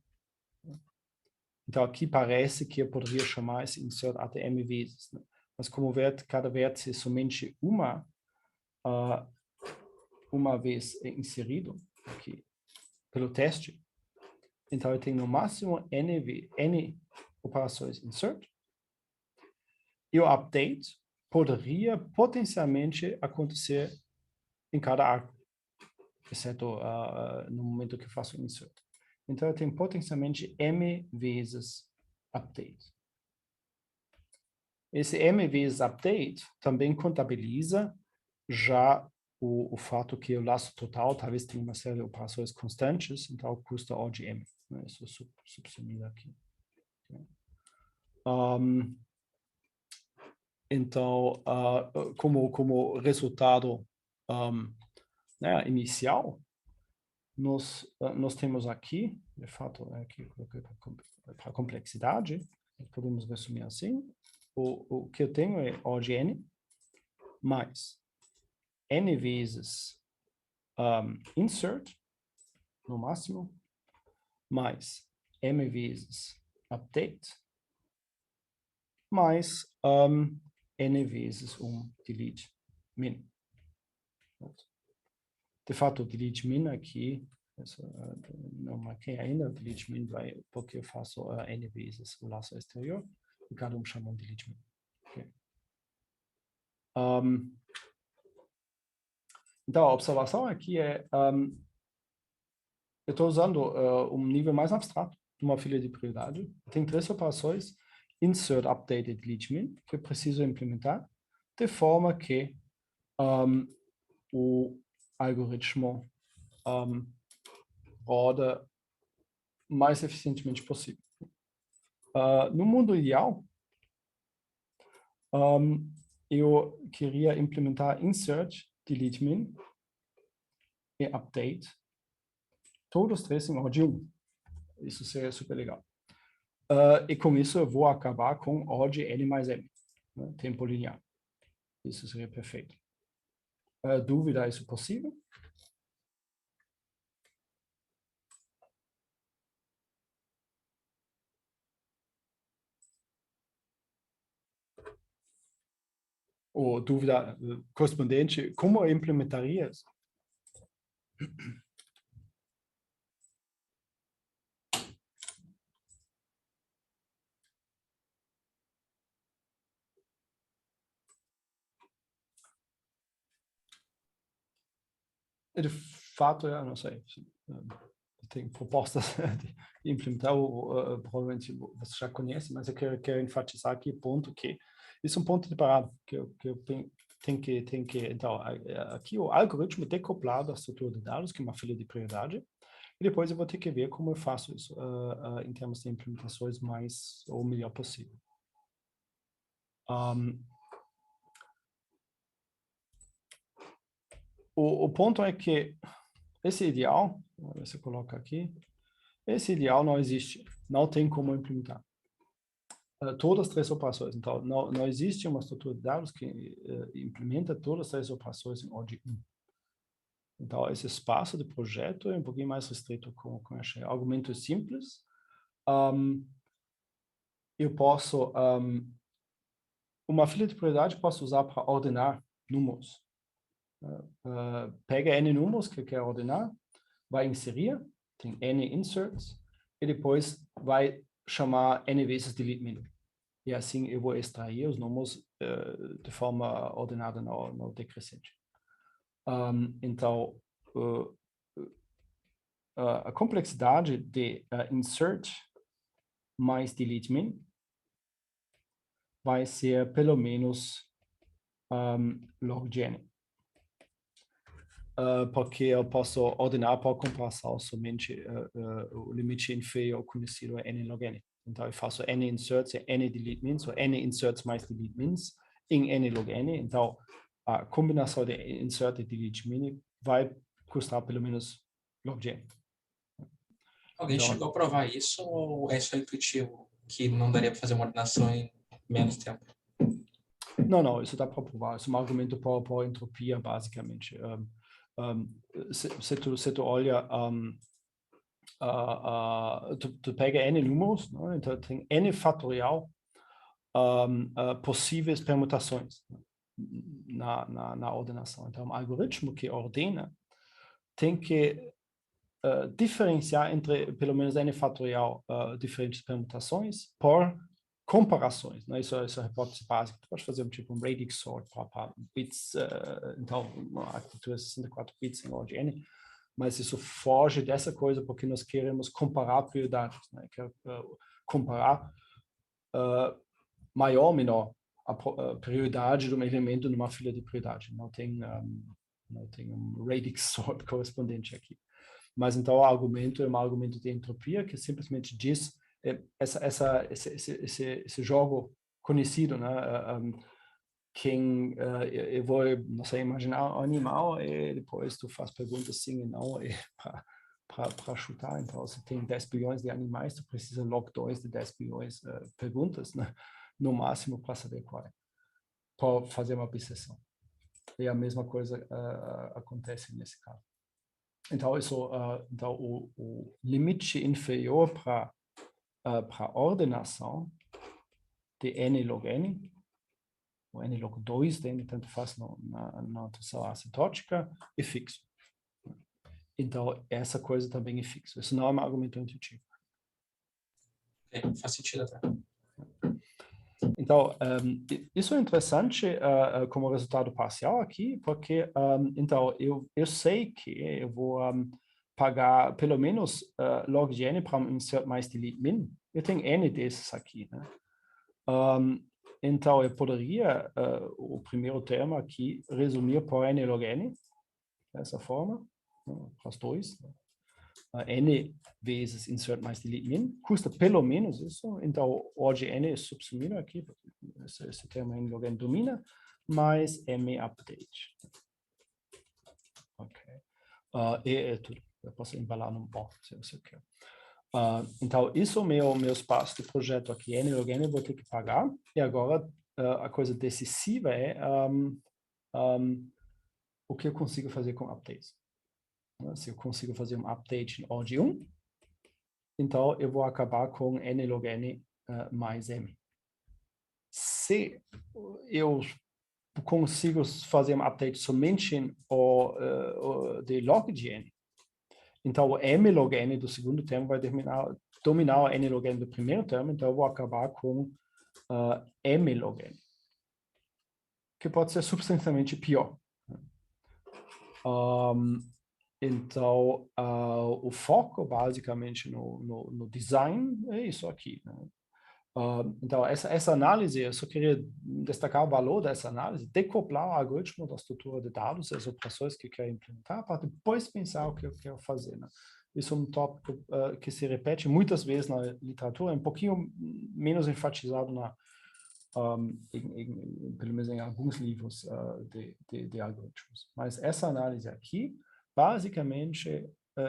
Então, aqui parece que eu poderia chamar esse insert até M vezes. Mas como cada vértice é somente uma vez inserido aqui pelo teste, então eu tenho no máximo N operações insert. E o update poderia potencialmente acontecer em cada arco, exceto no momento que eu faço insert. Então eu tenho potencialmente M vezes update. Esse M vezes update também contabiliza já o fato que o laço total talvez tenha uma série de operações constantes, então custa O de M. Isso subsumido aqui. Então, como resultado inicial, nós temos aqui, de fato, aqui para a complexidade, podemos resumir assim, o que eu tenho é O de N mais N vezes insert, no máximo, mais M vezes update, mais N vezes delete min. De fato, o delete min aqui, não marquei ainda, o delete min vai, porque eu faço N vezes o laço exterior, e cada um chama um delete min. Okay. Então, a observação aqui é, eu estou usando um nível mais abstrato de uma fila de prioridade. Tem 3 operações, insert, update e delete min, que eu preciso implementar, de forma que o algoritmo roda mais eficientemente possível. No mundo ideal, eu queria implementar insert, delete min e update, todos 3 em ordem 1. Isso seria super legal. E com isso eu vou acabar com O de N mais M, tempo linear. Isso seria perfeito. Dúvida, é isso possível? Ou dúvida correspondente, como eu implementaria isso? De fato, eu não sei. tem propostas de implementar, provavelmente você já conhece, mas eu quero enfatizar aqui o ponto que isso é um ponto de parada que eu tem que então aqui o algoritmo decoplado à estrutura de dados, que é uma fila de prioridade, e depois eu vou ter que ver como eu faço isso em termos de implementações mais ou melhor possível. O ponto é que esse ideal, você coloca aqui, esse ideal não existe, não tem como implementar. Todas as três operações. Então, não existe uma estrutura de dados que implementa todas as três operações em ordem 1. Então, esse espaço de projeto é um pouquinho mais restrito com esse argumento simples. Eu posso, uma fila de prioridade posso usar para ordenar números. Pega N números que quer ordenar, vai inserir, tem N inserts, e depois vai chamar N vezes delete min. E assim eu vou extrair os números de forma ordenada no decrescente. Então, a complexidade de insert mais delete min vai ser pelo menos log n. Porque eu posso ordenar por comparação somente o limite inferior conhecido é n log n. Então, eu faço n inserts e n delete mins, ou n inserts mais delete mins em n log n. Então, a combinação de insert e delete min vai custar pelo menos log n. Alguém Então, chegou a provar isso ou é só intuitivo que não daria para fazer uma ordenação em menos tempo? Não, isso dá para provar. Isso é um argumento por entropia, basicamente. Se tu olha, tu pega N números, né? Então tem N fatorial possíveis permutações na ordenação. Então, um algoritmo que ordena tem que diferenciar entre, pelo menos, N fatorial diferentes permutações por comparações, né? Isso é a hipótese básica. Tu pode fazer um radix sort para bits, então, uma arquitetura 64 bits em ordem N, mas isso foge dessa coisa porque nós queremos comparar prioridades, né? Comparar maior ou menor a prioridade de um elemento numa fila de prioridade. Não tem um radix sort correspondente aqui. Mas então o argumento é um argumento de entropia que simplesmente diz esse jogo conhecido, né? Quem eu vou, não sei, imaginar um animal e depois tu faz perguntas sim e não para chutar. Então, você tem 10 bilhões de animais, tu precisa log 2 de 10 bilhões de perguntas, né? No máximo, para saber qual é, para fazer uma obsessão. E a mesma coisa acontece nesse caso. Então, então o limite inferior para ordenação de n log n, ou n log 2, tanto faz na notação assintótica, é fixo. Então, essa coisa também é fixo. Isso não é um argumento intuitivo. Faz sentido até. Então, isso é interessante como resultado parcial aqui, porque, então, eu sei que eu vou pagar pelo menos log de n para um insert mais delete min. Eu tenho n desses aqui, né? Então, eu poderia, o primeiro termo aqui, resumir por n log n, dessa forma, para os dois. N vezes insert mais delete min, custa pelo menos isso, então ordem n é subsumido aqui, esse termo n log n domina, mais m update. Ok. E é tudo. Eu posso embalar num bloco, se você quer. Então, isso é o meu espaço de projeto aqui, n log n eu vou ter que pagar, e agora a coisa decisiva é o que eu consigo fazer com updates. Se eu consigo fazer um update em ordem 1, então eu vou acabar com n log n mais m. Se eu consigo fazer um update somente em de log de n, então o m log n do segundo termo vai dominar o n log n do primeiro termo, então eu vou acabar com m log n, que pode ser substancialmente pior. Então, o foco, basicamente, no design é isso aqui, né? Então, essa análise, eu só queria destacar o valor dessa análise, decoplar o algoritmo da estrutura de dados, as operações que eu quero implementar, para depois pensar o que eu quero fazer, né? Isso é um tópico que se repete muitas vezes na literatura, é um pouquinho menos enfatizado pelo menos em alguns livros de algoritmos. Mas essa análise aqui, basicamente,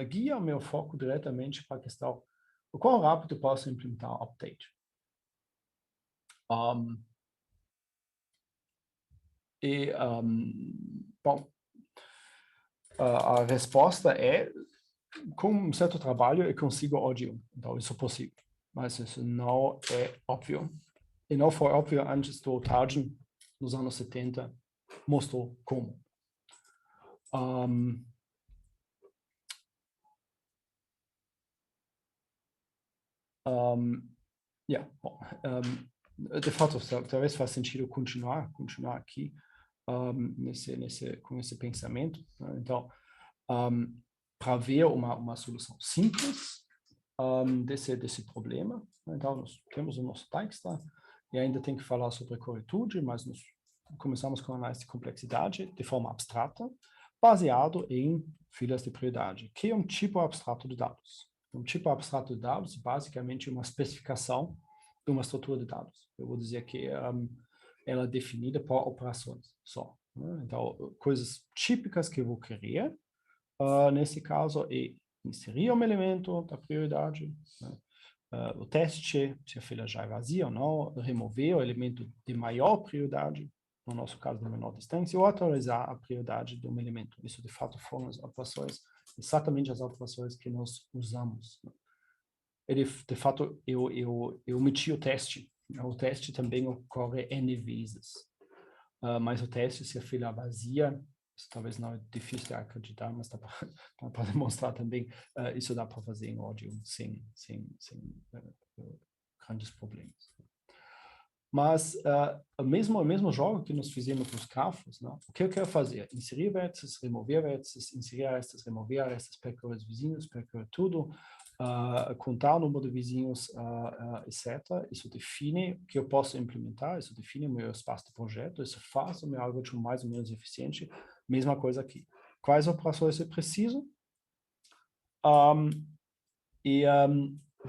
guia o meu foco diretamente para a questão o quão rápido eu posso implementar o update. Bom, a resposta é, com um certo trabalho, eu consigo hoje, então isso é possível. Mas isso não é óbvio. E não foi óbvio antes do Tarjan, nos anos 70, mostrou como. Bom, de fato, talvez faz sentido continuar aqui com esse pensamento, né? Então, para ver uma solução simples desse problema, né? Então, nós temos o nosso Dijkstra, e ainda tem que falar sobre corretude, mas nós começamos com análise de complexidade de forma abstrata, baseado em filas de prioridade, que é um tipo abstrato de dados. Um tipo abstrato de dados, basicamente, uma especificação de uma estrutura de dados. Eu vou dizer que ela é definida por operações só, né? Então, coisas típicas que eu vou querer, nesse caso, é inserir um elemento da prioridade, né? O teste, se a fila já é vazia ou não, remover o elemento de maior prioridade, no nosso caso de menor distância, ou atualizar a prioridade de um elemento. Isso, de fato, foram as operações, exatamente as operações que nós usamos, né? Ele, de fato, eu omiti o teste. O teste também ocorre N vezes. Mas o teste, se a fila é vazia, isso talvez não é difícil de acreditar, mas dá para demonstrar também, isso dá para fazer em áudio sem grandes problemas. Mas o mesmo jogo que nós fizemos com os grafos, né? O que eu quero fazer? Inserir vértices, remover vértices, inserir arestas, remover arestas, percorrer os vizinhos, percorrer tudo, contar o número de vizinhos, etc. Isso define o que eu posso implementar, isso define o meu espaço de projeto, isso faz o meu algoritmo mais ou menos eficiente. Mesma coisa aqui. Quais operações eu preciso?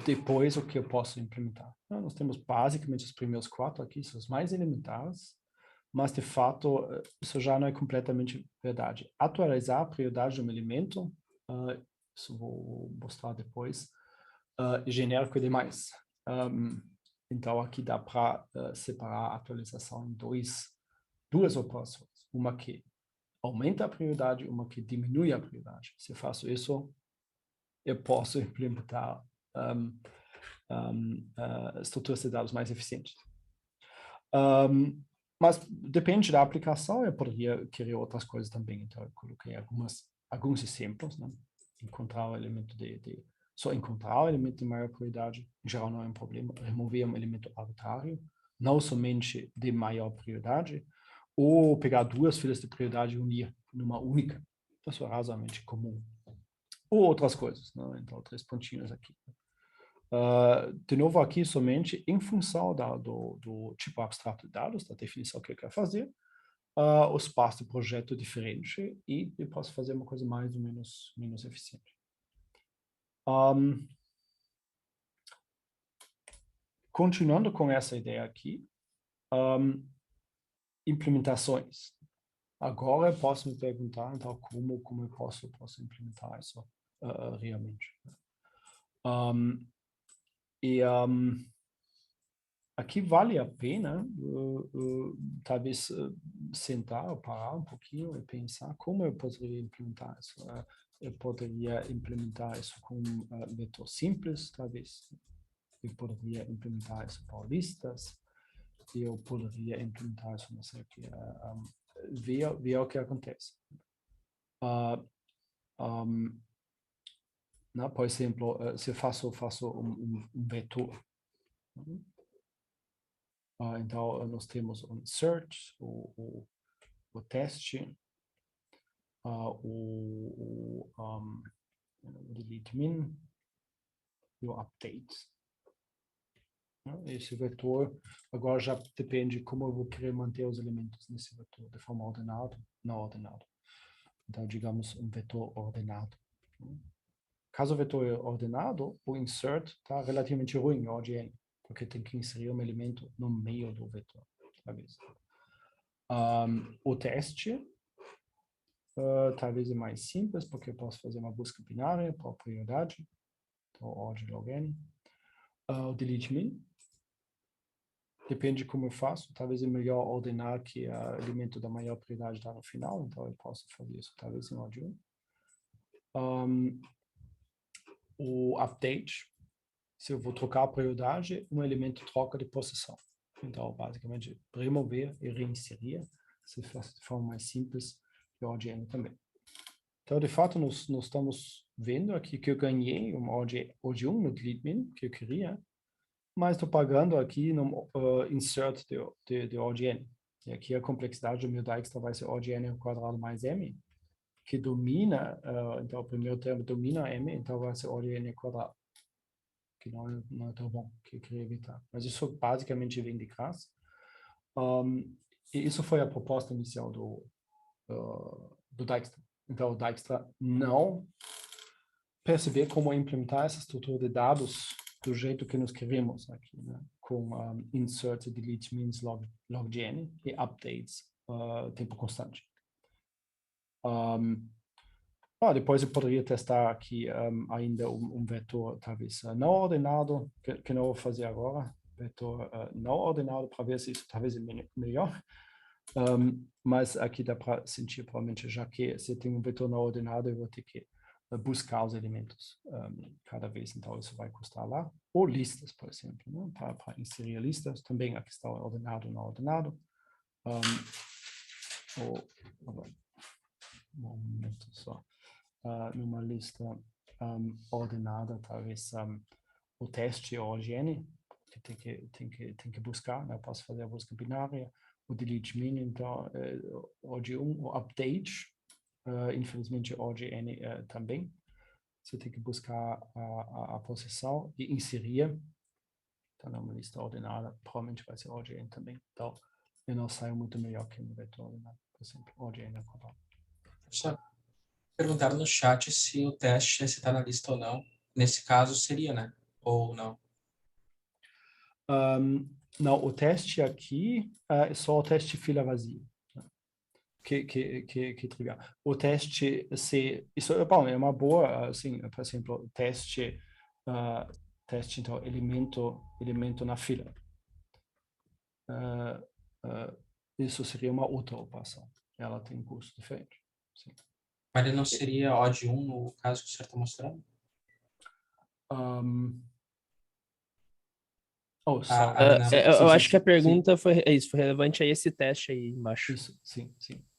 Depois o que eu posso implementar. Nós temos basicamente os primeiros 4 aqui, são os mais elementares, mas de fato isso já não é completamente verdade. Atualizar a prioridade de um elemento, isso vou mostrar depois, é genérico demais. Então aqui dá para separar a atualização em duas operações. Uma que aumenta a prioridade, uma que diminui a prioridade. Se eu faço isso, eu posso implementar estruturas de dados mais eficientes. Mas depende da aplicação, eu poderia querer outras coisas também. Então, eu coloquei alguns exemplos, né? Encontrar o elemento só encontrar o elemento de maior prioridade, em geral não é um problema. Remover um elemento arbitrário, não somente de maior prioridade, ou pegar duas filas de prioridade e unir numa única. Isso é razoavelmente comum. Ou outras coisas, né? Então, 3 pontinhos aqui. De novo, aqui somente em função do tipo abstrato de dados, da definição que eu quero fazer, o espaço do projeto é diferente e eu posso fazer uma coisa mais ou menos eficiente. Continuando com essa ideia aqui, implementações. Agora eu posso me perguntar, então, como eu posso implementar isso realmente. Aqui vale a pena, talvez, sentar ou parar um pouquinho e pensar como eu poderia implementar isso. Eu poderia implementar isso com vetor simples, talvez. Eu poderia implementar isso para listas. Eu poderia implementar isso, não sei o que. Ver o que acontece. Por exemplo, se eu faço um vetor, então nós temos um search, o teste, o delete min e o update. Esse vetor agora já depende de como eu vou querer manter os elementos nesse vetor, de forma ordenada, não ordenada. Então, digamos, um vetor ordenado. Caso o vetor é ordenado, o insert está relativamente ruim em ORDN, porque tem que inserir um elemento no meio do vetor. Talvez. O teste talvez é mais simples, porque eu posso fazer uma busca binária por prioridade. Então, ordem log n. O delete min. Depende de como eu faço. Talvez é melhor ordenar que o elemento da maior prioridade está no final. Então, eu posso fazer isso talvez em ordem 1. O update. Se eu vou trocar a prioridade, um elemento troca de posição. Então, basicamente, remover e reinserir. Se faz de forma mais simples, e ordem também. Então, de fato, nós estamos vendo aqui que eu ganhei uma ordem 1 no delete min, que eu queria, mas estou pagando aqui no insert de ordem. E aqui a complexidade do meu Dijkstra vai ser ordem ao quadrado mais m, que domina, então o primeiro termo domina m, então vai ser ordem ao quadrado. Que não é tão bom, que eu queria evitar. Mas isso basicamente vem de classe. E isso foi a proposta inicial do Dijkstra. Então, o Dijkstra não perceber como implementar essa estrutura de dados do jeito que nós queremos aqui, né? Com insert, delete, means, logn e updates, tempo constante. Depois eu poderia testar aqui ainda um vetor talvez não ordenado, que não vou fazer agora, vetor não ordenado para ver se isso talvez é melhor. Mas aqui dá para sentir provavelmente, já que se tem um vetor não ordenado, eu vou ter que buscar os elementos cada vez, então isso vai custar lá. Ou listas, por exemplo, né? Para inserir listas, também a questão ordenado ou não ordenado. Um momento só. Numa lista ordenada, talvez o teste ORGN, que tem que buscar, né? Eu posso fazer a busca binária, o delete min, então ORG1, o update, infelizmente ORGN também. Você tem que buscar a posição e inserir. Então, numa lista ordenada, provavelmente vai ser ORGN também. Então, eu não saio muito melhor que no vetor ordenado, por exemplo, ORGN ao quadrado. Só perguntaram no chat se o teste está na lista ou não. Nesse caso, seria, né? Ou não? Não, o teste aqui é só o teste fila vazia. Que trivial. O teste, isso é bom, é uma boa, assim, por exemplo, teste, então, elemento na fila. Isso seria uma outra operação. Ela tem um custo diferente. Sim. Mas ele não seria odd 1 no caso que o senhor está mostrando? Eu acho que a pergunta foi relevante a esse teste aí embaixo. Isso, sim.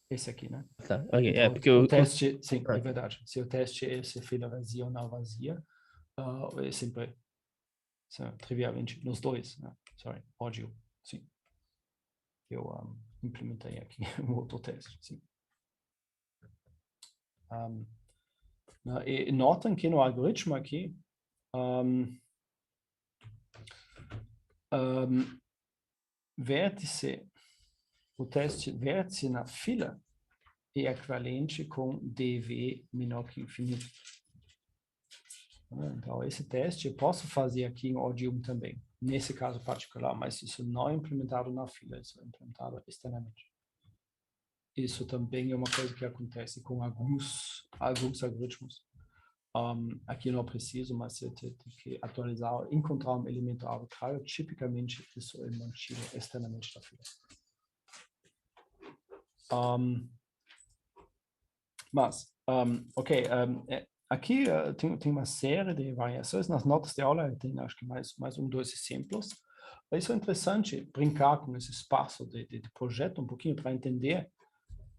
Esse aqui, né? Tá, ok. Então, Porque o teste, sim, é verdade. Se o teste é se fila vazia ou não vazia, é sempre trivialmente nos dois, né? Sorry, ódio, sim. Eu implementei aqui um outro teste, sim. E notem que no algoritmo aqui, o teste vértice na fila é equivalente com dv menor que infinito. Então, esse teste eu posso fazer aqui em ORG 1 também, nesse caso particular, mas isso não é implementado na fila, isso é implementado externamente. Isso também é uma coisa que acontece com alguns algoritmos. Aqui não preciso, mas você tem que atualizar, encontrar um elemento arbitrário, tipicamente isso é mantido externamente da fila. Aqui tem uma série de variações. Nas notas de aula tem, acho que mais dois exemplos. Isso é interessante, brincar com esse espaço de projeto um pouquinho para entender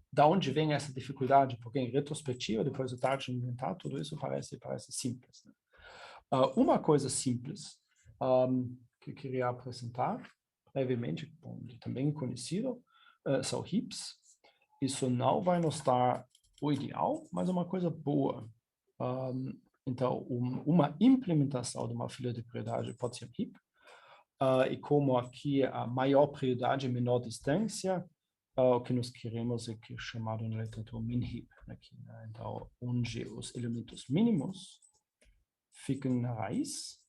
de onde vem essa dificuldade, porque em retrospectiva, depois do tarde inventar, tudo isso parece simples. Né? Uma coisa simples que eu queria apresentar, brevemente, também conhecido, são heaps. Isso não vai nos dar o ideal, mas uma coisa boa. Então, uma implementação de uma fila de prioridade pode ser um heap. E como aqui a maior prioridade é menor distância, o que nós queremos é que é chamado na literatura min-heap. Aqui, né? Então, onde os elementos mínimos ficam na raiz.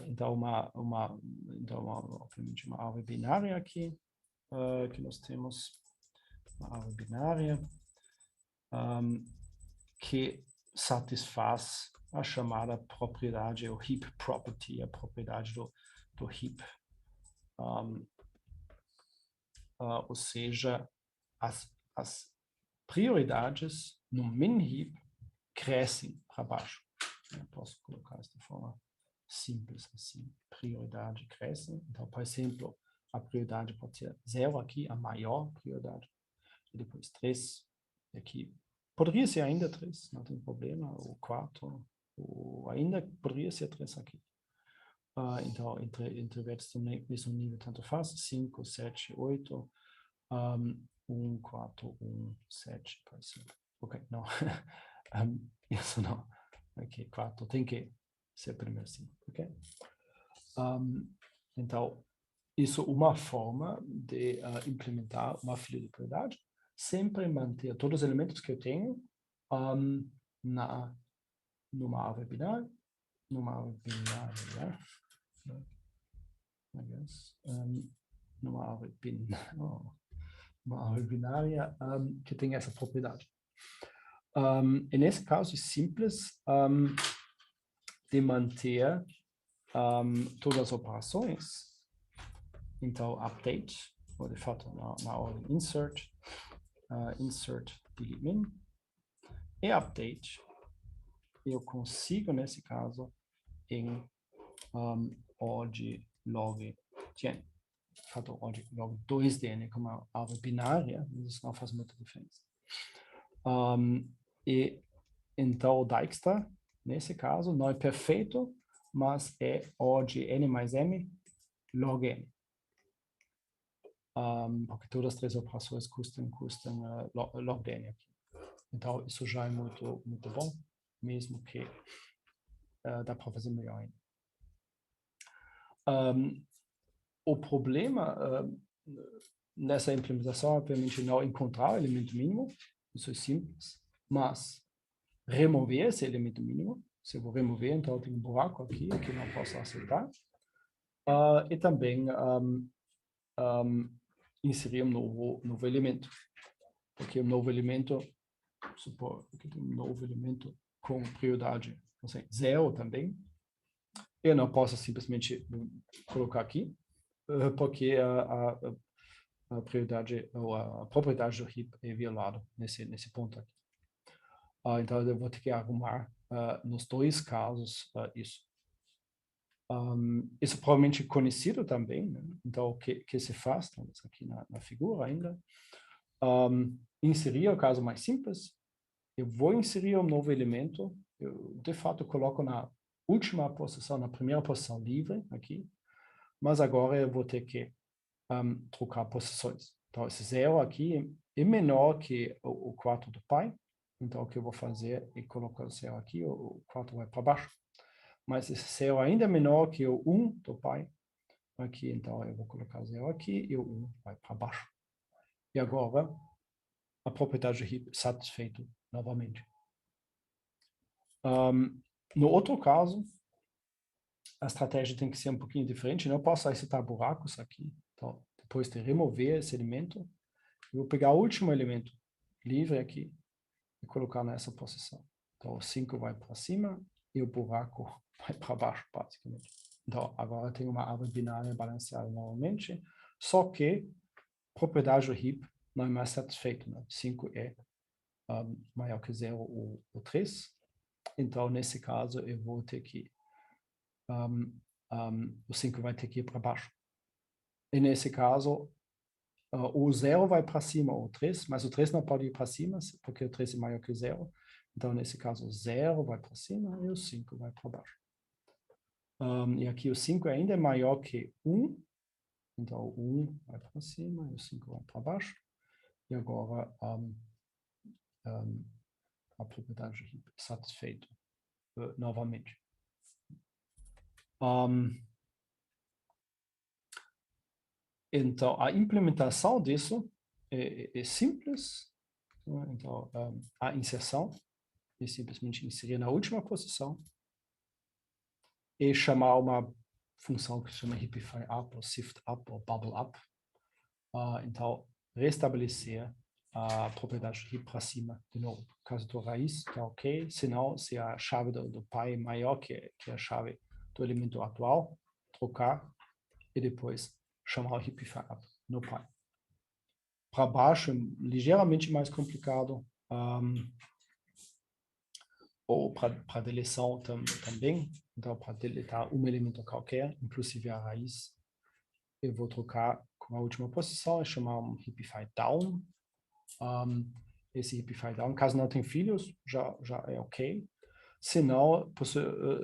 Então, obviamente, uma árvore binária aqui, que nós temos, uma árvore binária, que satisfaz a chamada propriedade, o heap property, a propriedade do heap. Ou seja, as prioridades no min-heap crescem para baixo. Eu posso colocar isso de forma simples assim. Prioridade cresce. Então, por exemplo, a prioridade pode ser 0 aqui, a maior prioridade. E depois 3 aqui. Poderia ser ainda 3, não tem problema. Ou 4, ou ainda poderia ser 3 aqui. Então, entre verdes do mesmo nível, tanto faz. 5, 7, 8. 1, 4, 1, 7, por exemplo. Ok, não. Isso não. Ok, 4 tem que ser primeiro sim. Ok? Então, isso é uma forma de implementar uma fila de prioridade. Sempre manter todos os elementos que eu tenho numa árvore binária. Numa árvore binária. Numa árvore binária que tem essa propriedade. E nesse caso é simples de manter todas as operações. Então, update, ou de fato na ordem insert, insert delete min, e update eu consigo, nesse caso, em ordem log gen. De fato, ordem log 2dn, como uma árvore binária, isso não faz muita diferença. E então o Dijkstra, nesse caso, não é perfeito, mas é ordem n mais m log n. Porque todas as três operações custam log n aqui. Então, isso já é muito, muito bom, mesmo que dá para fazer melhor ainda. O problema nessa implementação é, obviamente, não encontrar o elemento mínimo, isso é simples, mas remover esse elemento mínimo, se eu vou remover, então eu tenho um buraco aqui que não posso aceitar, e também inserir um novo elemento, porque um novo elemento, supor que tem um novo elemento com prioridade, não sei, 0 também, eu não posso simplesmente colocar aqui, porque a prioridade ou a propriedade do heap é violada nesse ponto aqui. Então eu vou ter que arrumar nos dois casos isso. Isso provavelmente é conhecido também, né? Então o que se faz, estamos aqui na figura ainda, inserir o caso mais simples, eu vou inserir um novo elemento, eu de fato coloco na última posição, na primeira posição livre aqui, mas agora eu vou ter que trocar posições. Então, esse 0 aqui é menor que o 4 do pai. Então, o que eu vou fazer é colocar o 0 aqui, o 4 vai para baixo. Mas esse 0 ainda é menor que o 1 do pai. Aqui, então, eu vou colocar o 0 aqui e o 1 vai para baixo. E agora, a propriedade do heap satisfeita novamente. No outro caso, a estratégia tem que ser um pouquinho diferente. Não posso aceitar buracos aqui. Então, depois de remover esse elemento, eu vou pegar o último elemento livre aqui e colocar nessa posição. Então, o 5 vai para cima e o buraco vai para baixo, basicamente. Então, agora eu tenho uma árvore binária balanceada novamente, só que a propriedade do heap não é mais satisfeita. Né? 5 é maior que 0 ou 3. Então, nesse caso, eu vou ter que o 5 vai ter que ir para baixo. E nesse caso, o 0 vai para cima, o 3, mas o 3 não pode ir para cima, porque o 3 é maior que o 0. Então, nesse caso, o 0 vai para cima e o 5 vai para baixo. E aqui o 5 ainda é maior que 1. Então, o 1 vai para cima e o 5 vai para baixo. E agora, a propriedade de heap satisfeito novamente. Então, a implementação disso é simples. Então, a inserção é simplesmente inserir na última posição e chamar uma função que se chama heapify up, ou sift up, ou bubble up. Então, restabelecer a propriedade de heap para cima, de novo. Caso do raiz, está ok. Se não, se a chave do pai é maior que a chave do elemento atual, trocar e depois chamar o heapify up no pai. Para baixo é ligeiramente mais complicado, ou para deleção também. Então, para deletar um elemento qualquer, inclusive a raiz, eu vou trocar com a última posição e chamar um heapify down. Esse heapify down, caso não tenha filhos, já é ok. Se não,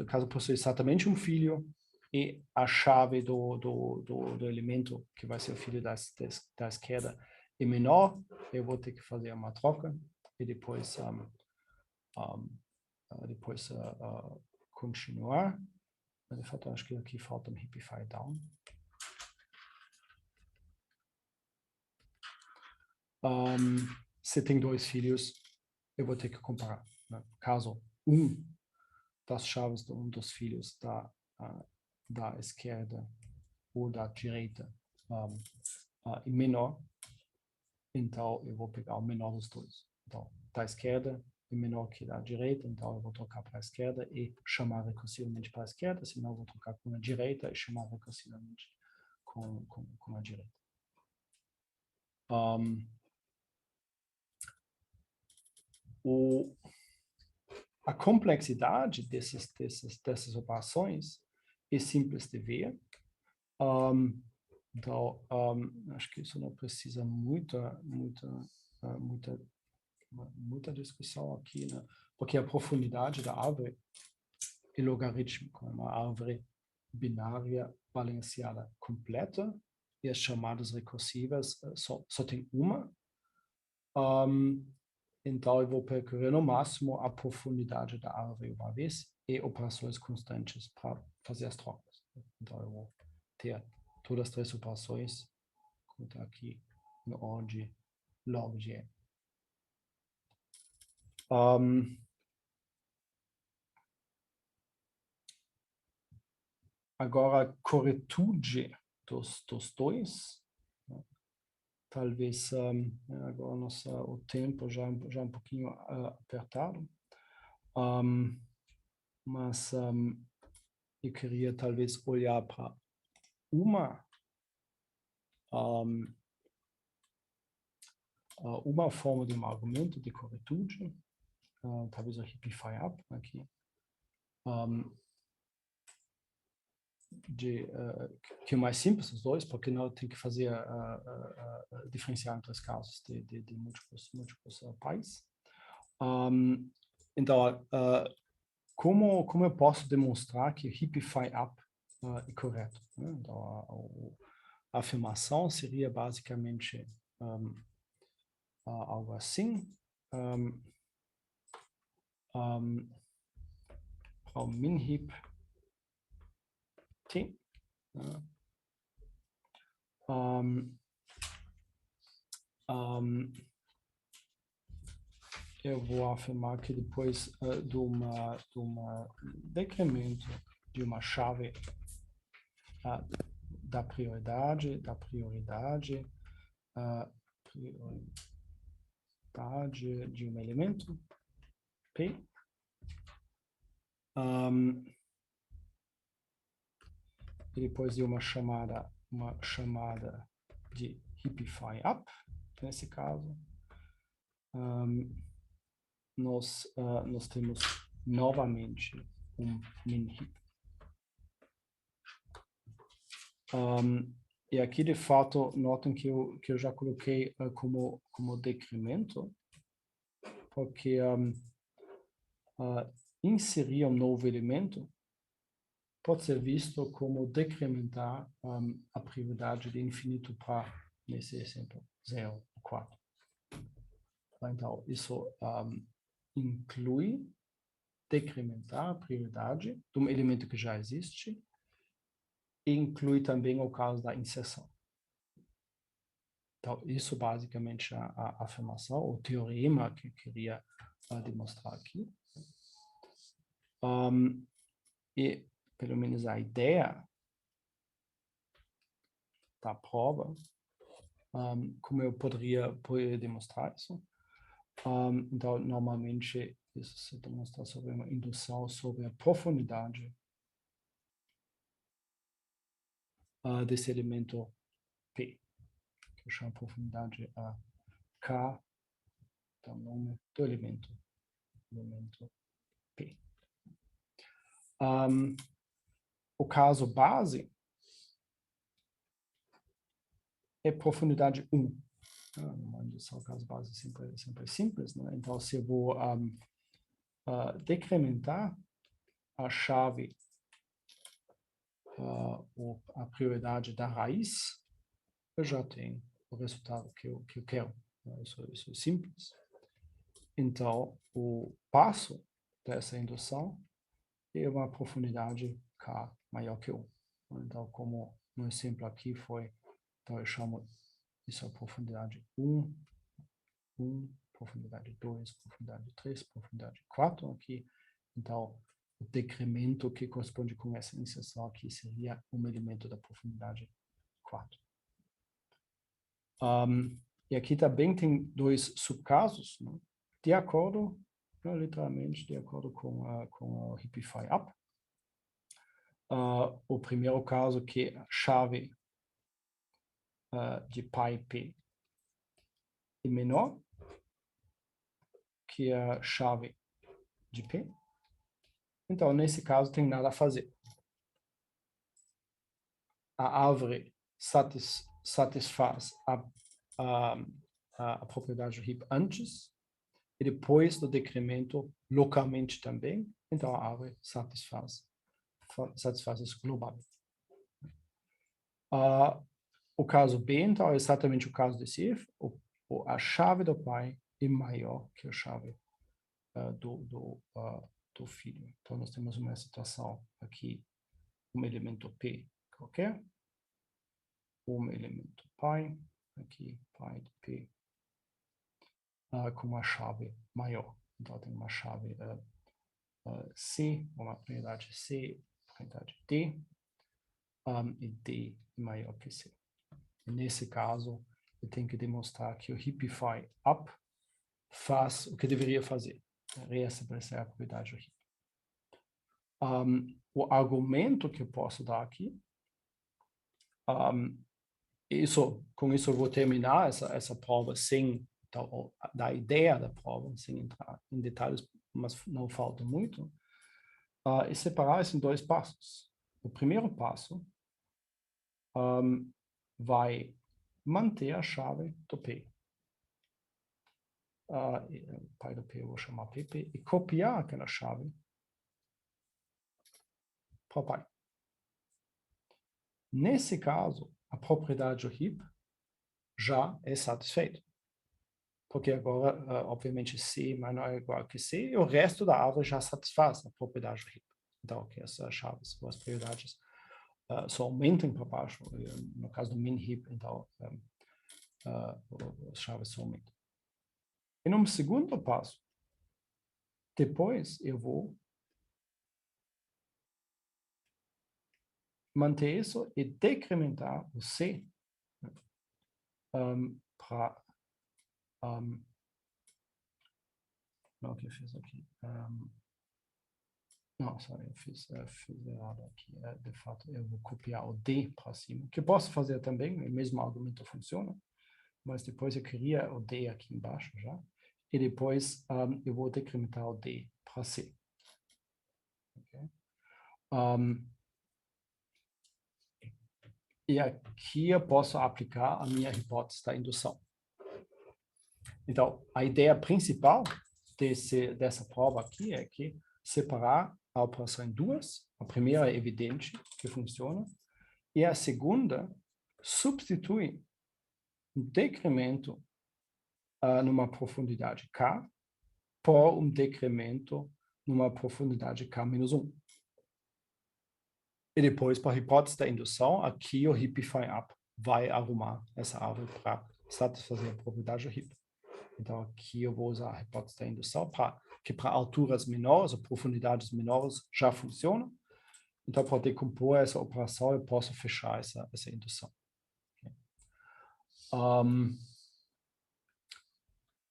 caso possui exatamente um filho e a chave do elemento, que vai ser o filho da esquerda, é menor, eu vou ter que fazer uma troca e depois continuar. De fato, acho que aqui falta um heapify down. Se tem dois filhos, eu vou ter que comparar. Né? Caso um das chaves de um dos filhos da esquerda ou da direita é menor, então eu vou pegar o menor dos dois. Então, da esquerda é menor que da direita, então eu vou trocar para a esquerda e chamar recursivamente para a esquerda, senão eu vou trocar com a direita e chamar recursivamente com a direita. A complexidade dessas operações é simples de ver. Então, acho que isso não precisa muita discussão aqui, né? Porque a profundidade da árvore é logarítmica, é uma árvore binária balanceada completa, e as chamadas recursivas só tem uma. Então, eu vou percorrer no máximo a profundidade da árvore uma vez e operações constantes para fazer as trocas. Então, eu vou ter todas as três operações, como está aqui, em ordem log de n. Agora, a corretude dos dois, né? Talvez agora o tempo já um pouquinho apertado, mas eu queria talvez olhar para uma forma de um argumento de corretude, talvez o heapify up aqui, que é mais simples dos dois, porque não tem que fazer diferenciar entre os casos de múltiplos pais. Então, como eu posso demonstrar que o heapify up é correto? Né? Então, a afirmação seria basicamente algo assim. Para o min-heap T. Eu vou afirmar que depois de um decremento de uma chave da prioridade de um elemento P, e depois de uma chamada de heapify up, nesse caso, nós temos novamente um min-heap. E aqui, de fato, notem que eu já coloquei como decremento, porque inserir um novo elemento pode ser visto como decrementar a prioridade de infinito para, nesse exemplo, 0, 4. Então, isso inclui decrementar a prioridade de um elemento que já existe e inclui também o caso da inserção. Então, isso basicamente a afirmação, o teorema que eu queria demonstrar aqui. E, pelo menos, a ideia da prova, como eu poderia demonstrar isso. Então, normalmente, isso se demonstra sobre uma indução sobre a profundidade desse elemento P, que eu chamo profundidade K, então, nome do elemento P. O caso base é profundidade 1. Uma indução, o caso base sempre simples, né? Então, se eu vou decrementar a chave, a prioridade da raiz, eu já tenho o resultado que eu quero. Isso é simples. Então, o passo dessa indução é uma profundidade K maior que 1. Então, como no exemplo aqui foi, então eu chamo isso a profundidade 1, profundidade 2, profundidade 3, profundidade 4 aqui. Então, o decremento que corresponde com essa inserção aqui seria um elemento da profundidade 4. E aqui também tem dois subcasos, né? De acordo, literalmente, de acordo com o Hippify Up. O primeiro caso que a chave de πp é menor que a chave de P. Então, nesse caso, tem nada a fazer. A árvore satisfaz a propriedade do heap antes e depois do decremento localmente também. Então, a árvore satisfaz isso global. O caso B, então, é exatamente o caso desse if. A chave do pai é maior que a chave do filho. Então, nós temos uma situação aqui, um elemento P qualquer, um elemento pai, aqui pai de P, com uma chave maior. Então, tem uma chave C, uma prioridade C, prioridade D, e D é maior que C. E nesse caso, eu tenho que demonstrar que o Hippify Up faz o que deveria fazer, reestabelecer a propriedade do heap. O argumento que eu posso dar aqui, com isso eu vou terminar essa prova sem da ideia da prova, sem entrar em detalhes, mas não falta muito, e separar isso em dois passos. O primeiro passo vai manter a chave do P. Pai do P eu vou chamar PP, e copiar aquela chave para o pai. Nesse caso, a propriedade do heap já é satisfeita. Porque agora, obviamente, C menor ou igual que C, e o resto da árvore já satisfaz a propriedade do heap. Então, que essas chaves, as prioridades, só aumentam para baixo. No caso do min heap, então, as chaves só aumentam. E num segundo passo, depois eu vou manter isso e decrementar o C para... não, o que eu fiz aqui? Não, sorry, eu fiz errado aqui. De fato, eu vou copiar o D para cima, que eu posso fazer também, o mesmo argumento funciona, mas depois eu queria o D aqui embaixo já, e depois eu vou decrementar o D para C. Okay? E aqui eu posso aplicar a minha hipótese da indução. Então, a ideia principal dessa prova aqui é que separar a operação em duas. A primeira é evidente que funciona, e a segunda substitui o decremento numa profundidade K por decremento numa profundidade K-1. E depois, para a hipótese da indução, aqui o HIP-Phi-Up vai arrumar essa árvore para satisfazer a probabilidade do HIP. Então, aqui eu vou usar a hipótese da indução, que para alturas menores, ou profundidades menores, já funciona. Então, para decompor essa operação, eu posso fechar essa indução.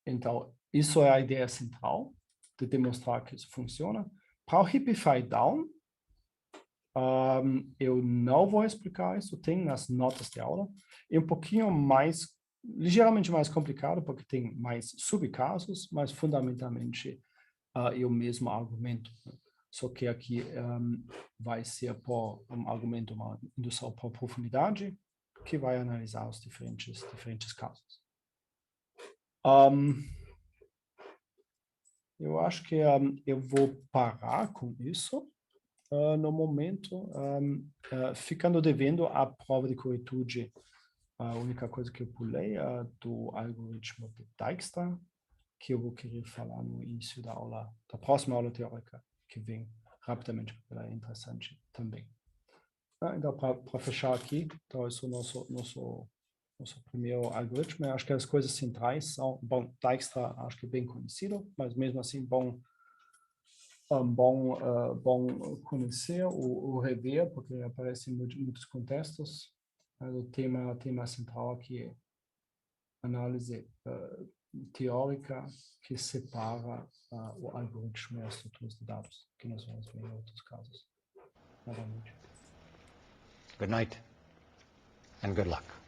Então, isso é a ideia central, de demonstrar que isso funciona. Para o HIP-Phi-Down, eu não vou explicar isso, tem nas notas de aula. É um pouquinho mais, ligeiramente mais complicado, porque tem mais subcasos, mas fundamentalmente é o mesmo argumento. Né? Só que aqui vai ser por um argumento, uma indução por profundidade, que vai analisar os diferentes casos. Eu acho que eu vou parar com isso. No momento, ficando devendo a prova de corretude, a única coisa que eu pulei do algoritmo de Dijkstra, que eu vou querer falar no início da aula, da próxima aula teórica, que vem rapidamente, porque ela é interessante também. Então, para fechar aqui, então, esse é o nosso primeiro algoritmo. Eu acho que as coisas centrais são, bom, Dijkstra acho que é bem conhecido, mas mesmo assim, bom conhecer ou rever, porque aparece em muitos contextos. O tema central aqui é análise teórica que separa o algoritmo e as estruturas de dados, que nós vamos ver em outros casos. Novamente. Good night and good luck.